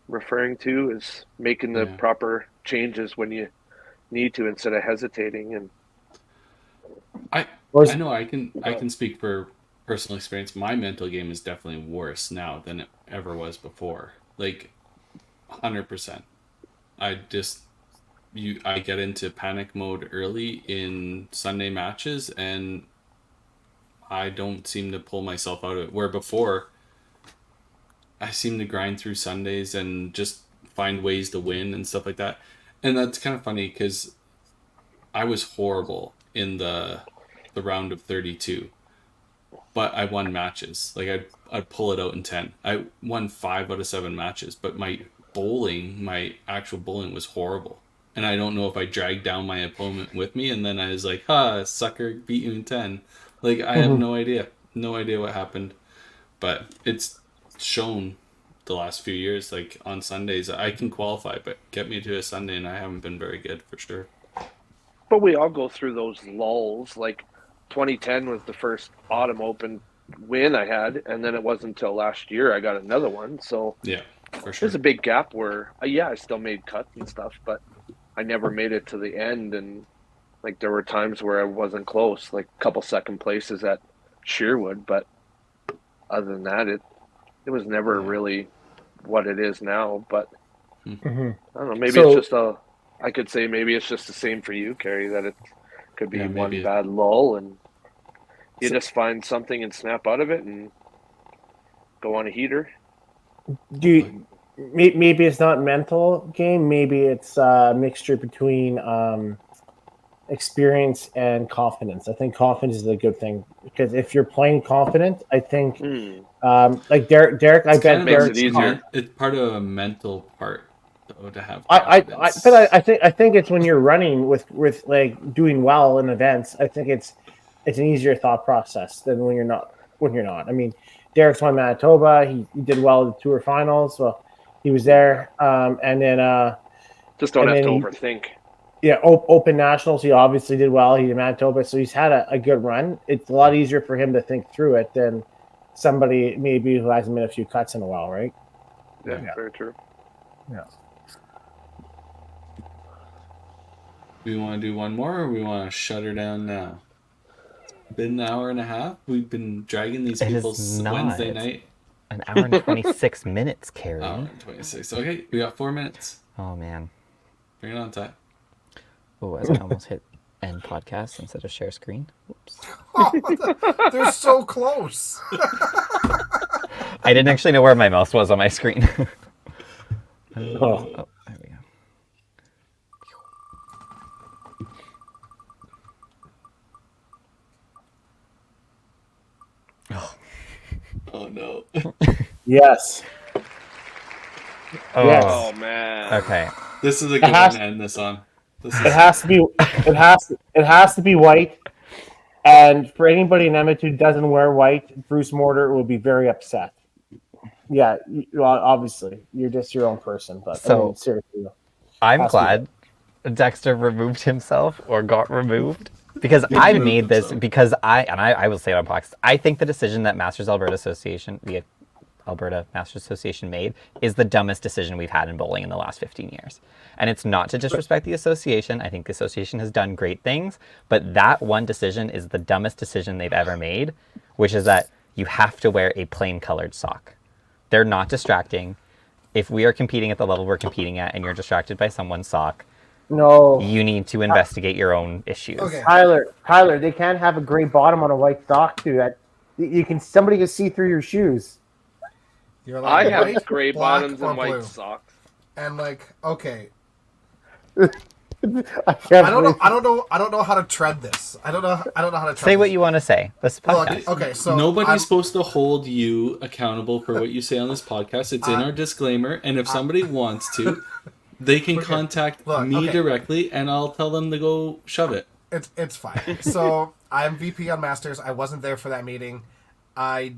referring to, is making the proper changes when you need to instead of hesitating. And I know I can speak for personal experience. My mental game is definitely worse now than it ever was before. Like 100%. I get into panic mode early in Sunday matches, and I don't seem to pull myself out of it. Where before, I seem to grind through Sundays and just find ways to win and stuff like that. And that's kind of funny because I was horrible in the round of 32, but I won matches. Like I'd pull it out in 10. I won 5 out of 7 matches, but my actual bowling was horrible. And I don't know if I dragged down my opponent with me, and then I was like, sucker, beat you in 10. Like, I have no idea. No idea what happened. But it's shown the last few years, like on Sundays, I can qualify, but get me to a Sunday and I haven't been very good for sure. but we all go through those lulls. Like 2010 was the first Autumn Open win I had, and then it wasn't until last year I got another one. So Yeah, for sure. there's a big gap where, yeah, I still made cuts and stuff, but I never made it to the end. And like there were times where I wasn't close, like a couple second places at Sherwood, but other than that, it was never Yeah. really what it is now. But Mhm. I don't know. Maybe So- it's just I could say maybe it's just the same for you, Carrie. That it could be Yeah, one maybe. bad lull, and you So- just find something and snap out of it and go on a heater. Do you, maybe it's not mental game. Maybe it's a mixture between experience and confidence. I think confidence is a good thing because if you're playing confident, I think like Derek, I It's kind bet of makes Derek's it easier. It's part of a mental part, though, to have I confidence. I think it's when you're running with like doing well in events. I think it's an easier thought process than when you're not. I mean, Derek's won Manitoba. He did well at the Tour Finals. Well, he was there, and then Just don't and have to then he- overthink. yeah, Open Nationals. He obviously did well. He did Manitoba, so he's had a good run. It's a lot easier for him to think through it than somebody maybe who hasn't made a few cuts in a while, right? Yeah, Yeah. very true. Yeah. We want to do one more, or we want to shut her down now? It's been an hour and a half. We've been dragging these It is people's not. Wednesday night. An hour and 26 minutes, Carrie. Hour and 26. Okay, we got 4 minutes. Oh, man. Bring it on, Ty. Oh, as I almost hit end podcast instead of share screen. Whoops. They're so close. I didn't actually know where my mouse was on my screen. Oh. Oh, there we go. Oh no. Yes. Oh, Yes. Oh man. okay. This is a good has- one to end this on. This It is has to be. It has to be white. And for anybody in Emmett who doesn't wear white, Bruce Mortar will be very upset. Yeah, well, obviously you're just your own person, but I So- mean, seriously, I'm Has to be glad Dexter removed himself or got removed because He I removed made this himself. because I will say it on podcast. I think the decision that Masters Alberta Association, the Alberta Masters Association made is the dumbest decision we've had in bowling in the last 15 years. And it's not to disrespect the association. I think the association has done great things, but that one decision is the dumbest decision they've ever made, which is that you have to wear a plain colored sock. They're not distracting. If we are competing at the level we're competing at and you're distracted by someone's sock, no. you need to investigate your own issues. Okay. Tyler, they can't have a gray bottom on a white sock too. That somebody can see through your shoes. You're I like have white, gray black, bottoms or and white blue. socks. And like, okay, I can't I don't know. believe- I don't know how to tread this. I don't know how to tread. Say what this. you want to say. This is Look, podcast. okay, so Nobody's I'm- supposed to hold you accountable for what you say on this podcast. It's in our disclaimer, and if somebody wants to, they can contact Look, me okay. directly, and I'll tell them to go shove it. It's fine. So I'm VP on Masters. I wasn't there for that meeting. I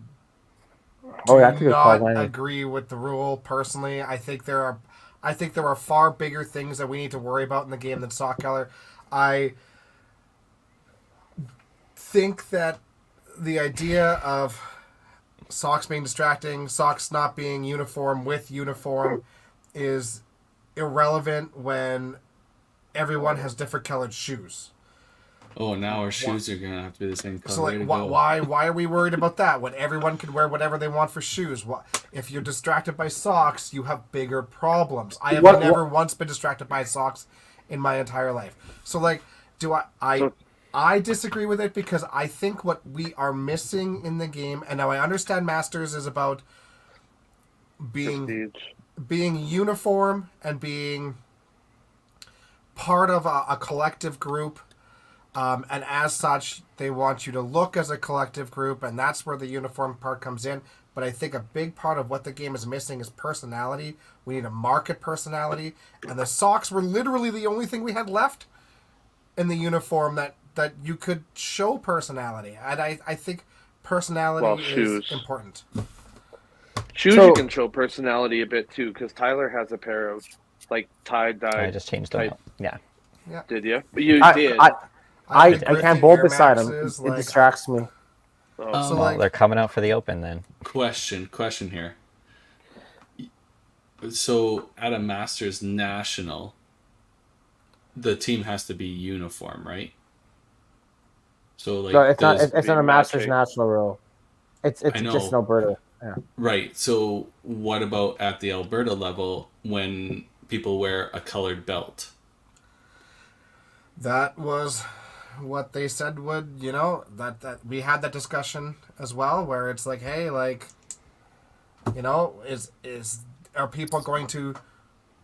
Oh, that's a do good call, not Lenny. agree with the rule personally. I think there are far bigger things that we need to worry about in the game than sock color. I think that the idea of socks being distracting, socks not being uniform with uniform is irrelevant when everyone has different colored shoes. Oh, now our shoes are gonna have to be the same color. So Way like, to go. why are we worried about that when everyone can wear whatever they want for shoes? If you're distracted by socks, you have bigger problems. I have never once been distracted by socks in my entire life. So like, I disagree with it because I think what we are missing in the game, and now I understand Masters is about being uniform and being part of a collective group. And as such, they want you to look as a collective group, and that's where the uniform part comes in. But I think a big part of what the game is missing is personality. We need to market personality, and the socks were literally the only thing we had left in the uniform that you could show personality. And I think personality shoes. is important. Shoes So- you can show personality a bit too, because Tyler has a pair of like tie-dye. I just changed them out. Yeah. Did you? You did. I think can't Griffey bowl Air beside him. Maxes, It distracts me. Oh, So, Well, like- they're coming out for the Open then. Question here. So at a Masters National, the team has to be uniform, right? So like No, it's not. does It's not a be Masters matching. national rule. It's I just know. an Alberta. Yeah. right. So what about at the Alberta level when people wear a colored belt? That was what they said would, that we had that discussion as well, where it's like, hey, like, are people going to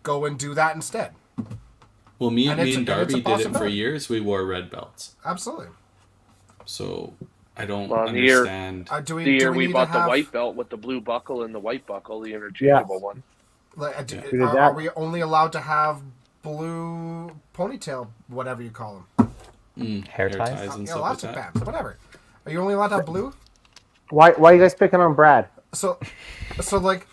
go and do that instead? Well, me And and it's a Darby did it for possibility. years. We wore red belts. Absolutely. So I don't Well, in the year- understand. Do we, The year do we we need bought to the have, white belt with the blue buckle and the white buckle, the interchangeable one. like, We did are that. we only allowed to have blue ponytail, whatever you call them? Hair ties? and Yeah, stuff lots like of that. bands, whatever. Are you only allowed to have blue? Why are you guys picking on Brad? So like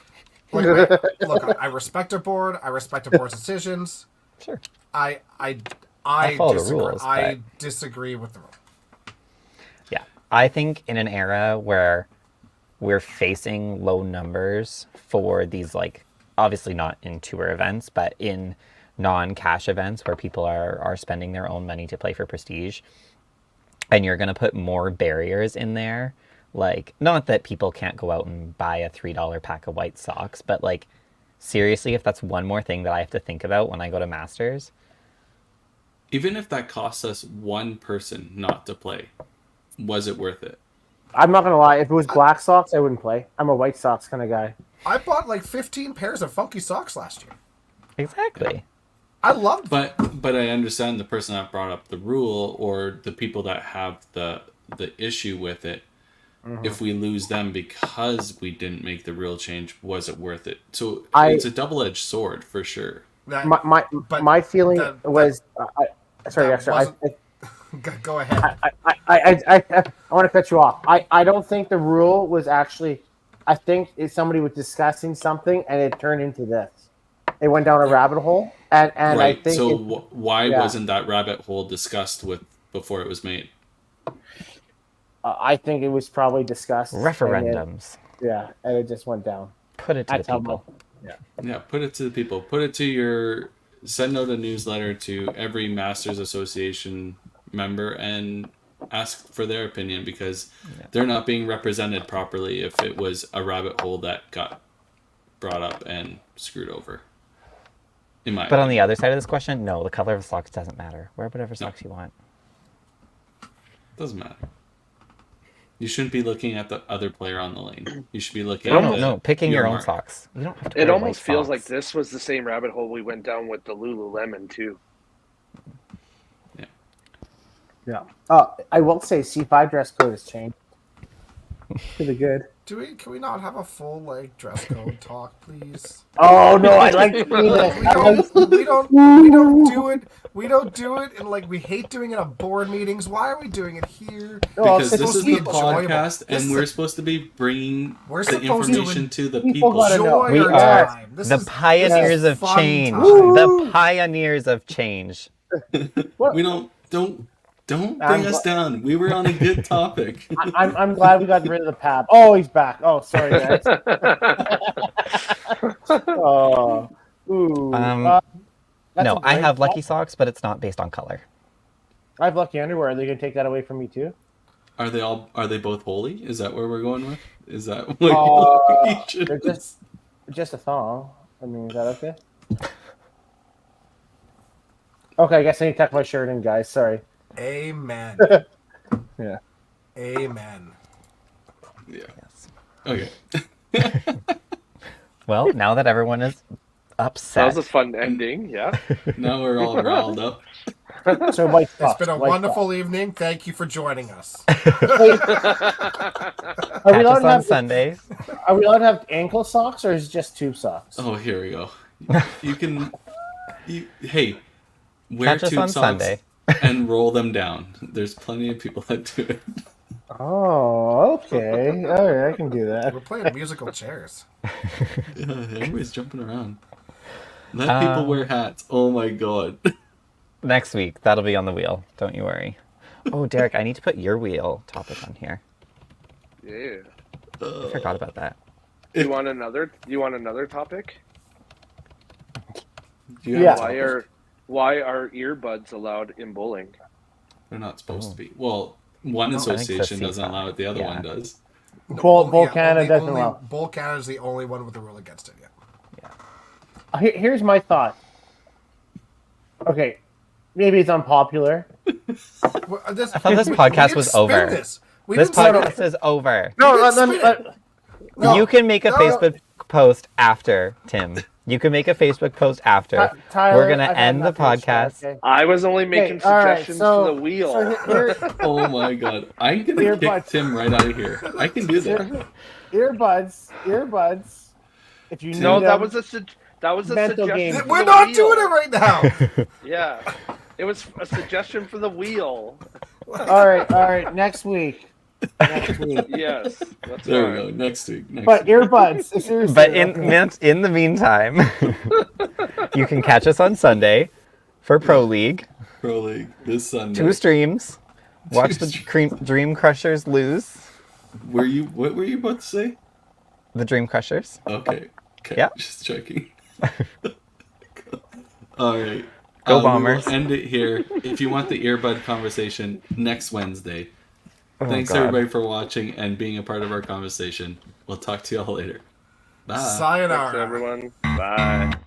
look, I respect a board. I respect a board's decisions. Sure. I follow the disagree. rules, I but- disagree with the rule. Yeah. I think in an era where we're facing low numbers for these, like, obviously not in tour events, but in non-cash events where people are spending their own money to play for prestige, and you're going to put more barriers in there, like, not that people can't go out and buy a $3 pack of White Sox, but, like, seriously, if that's one more thing that I have to think about when I go to Masters, Even if that costs us one person not to play, was it worth it? I'm not gonna lie. If it was Black Sox, I wouldn't play. I'm a White Sox kind of guy. I bought like 15 pairs of funky socks last year. exactly. I loved them. But I understand the person that brought up the rule or the people that have the issue with it. If we lose them because we didn't make the rule change, was it worth it? So it's a double-edged sword for sure. That- but My feeling that- was. Sorry, that Dexter. wasn't- Go ahead. I want to cut you off. I don't think the rule was actually. I think somebody was discussing something and it turned into this. It went down a rabbit hole, and Right. I think So it- why yeah. wasn't that rabbit hole discussed with before it was made? I think it was probably discussed. and Referendums. and it just went down. Put it to That's the how people. Yeah, put it to the people. Put it to your. Send out a newsletter to every Masters Association member and ask for their opinion because they're not being represented properly if it was a rabbit hole that got brought up and screwed over. In my But on opinion. the other side of this question, no, the color of the socks doesn't matter. Wear whatever socks you want. Doesn't matter. You shouldn't be looking at the other player on the lane. You should be looking No, at no, picking your own mark. socks. You don't have to It wear almost white feels socks. like this was the same rabbit hole we went down with the Lululemon too. Yeah. I will say C5 dress code has changed. Pretty good. Can we not have a full like dress code talk, please? Oh no, I like to do this. We don't do it. We don't do it, and like we hate doing it on board meetings. Why are we doing it here? Oh, Because it's this supposed is to be the enjoyable. podcast, This and is we're a- supposed to be bringing We're the supposed to information to the people people. gotta know. Enjoy We our are time. This the is pioneers of fun change. time. The pioneers of change. We don't bring us down. We were on a good topic. I'm glad we got rid of the pad. Oh, he's back. Oh, sorry guys. Oh, ooh. That's No, a I great have thought. lucky socks, but it's not based on color. I have lucky underwear. Are they gonna take that away from me too? Are they both holy? Is that where we're going with? Is that what you should They're just a thong. I mean, is that okay? Okay, I guess I need to tuck my shirt in, guys. Sorry. Amen. Yeah. Amen. Yeah. Yes. Okay. Well, now that everyone is That upset, was a fun ending, yeah. Now we're all riled up. So white It's socks. been a white wonderful evening. Thank you for joining us. socks. Are we catch allowed us to on have Sundays. Are we allowed to have ankle socks or is it just tube socks? Oh, here we go. You can. Hey, wear Catch us tube on socks Sunday. and roll them down. There's plenty of people that do it. Oh, okay. All right, I can do that. We're playing musical chairs. Yeah, everybody's jumping around. Let people wear hats. Oh my god. Next week, that'll be on the wheel. Don't you worry. Oh, Derek, I need to put your wheel topic on here. Yeah. I forgot about that. You want another topic? Do you have Yeah. a topic? Why are earbuds allowed in bowling? They're not supposed to be. Well, one association doesn't allow it. The other one does. Bull Canada doesn't allow. Bull Canada is the only one with a rule against it yet. Here's my thought. Okay, maybe it's unpopular. I thought this podcast was over. This podcast is over. No, You can make a Facebook post after, Tim. You can make a Facebook post after. Tyler, We're going to I've had end the nothing to say, podcast. okay? I was only making suggestions for the wheel. Oh my god. I'm going to kick Tim right out of here. I can do that. Earbuds. If you No, need that them, was a mental suggestion. game. for We're the not wheel. doing it right now. Yeah, it was a suggestion for the wheel. All right. Next week. Yes, that's There right. we go. Next week. But earbuds. Seriously. But in the meantime, you can catch us on Sunday for Pro League. Pro League this Sunday. 2 streams. Watch the Dream Crushers lose. What were you about to say? The Dream Crushers. Okay. Yeah. Just checking. All right. Go Bombers. We'll end it here. If you want the earbud conversation next Wednesday. Thanks God. everybody for watching and being a part of our conversation. We'll talk to you all later. Bye. Sayonara. Thanks, everyone. Bye.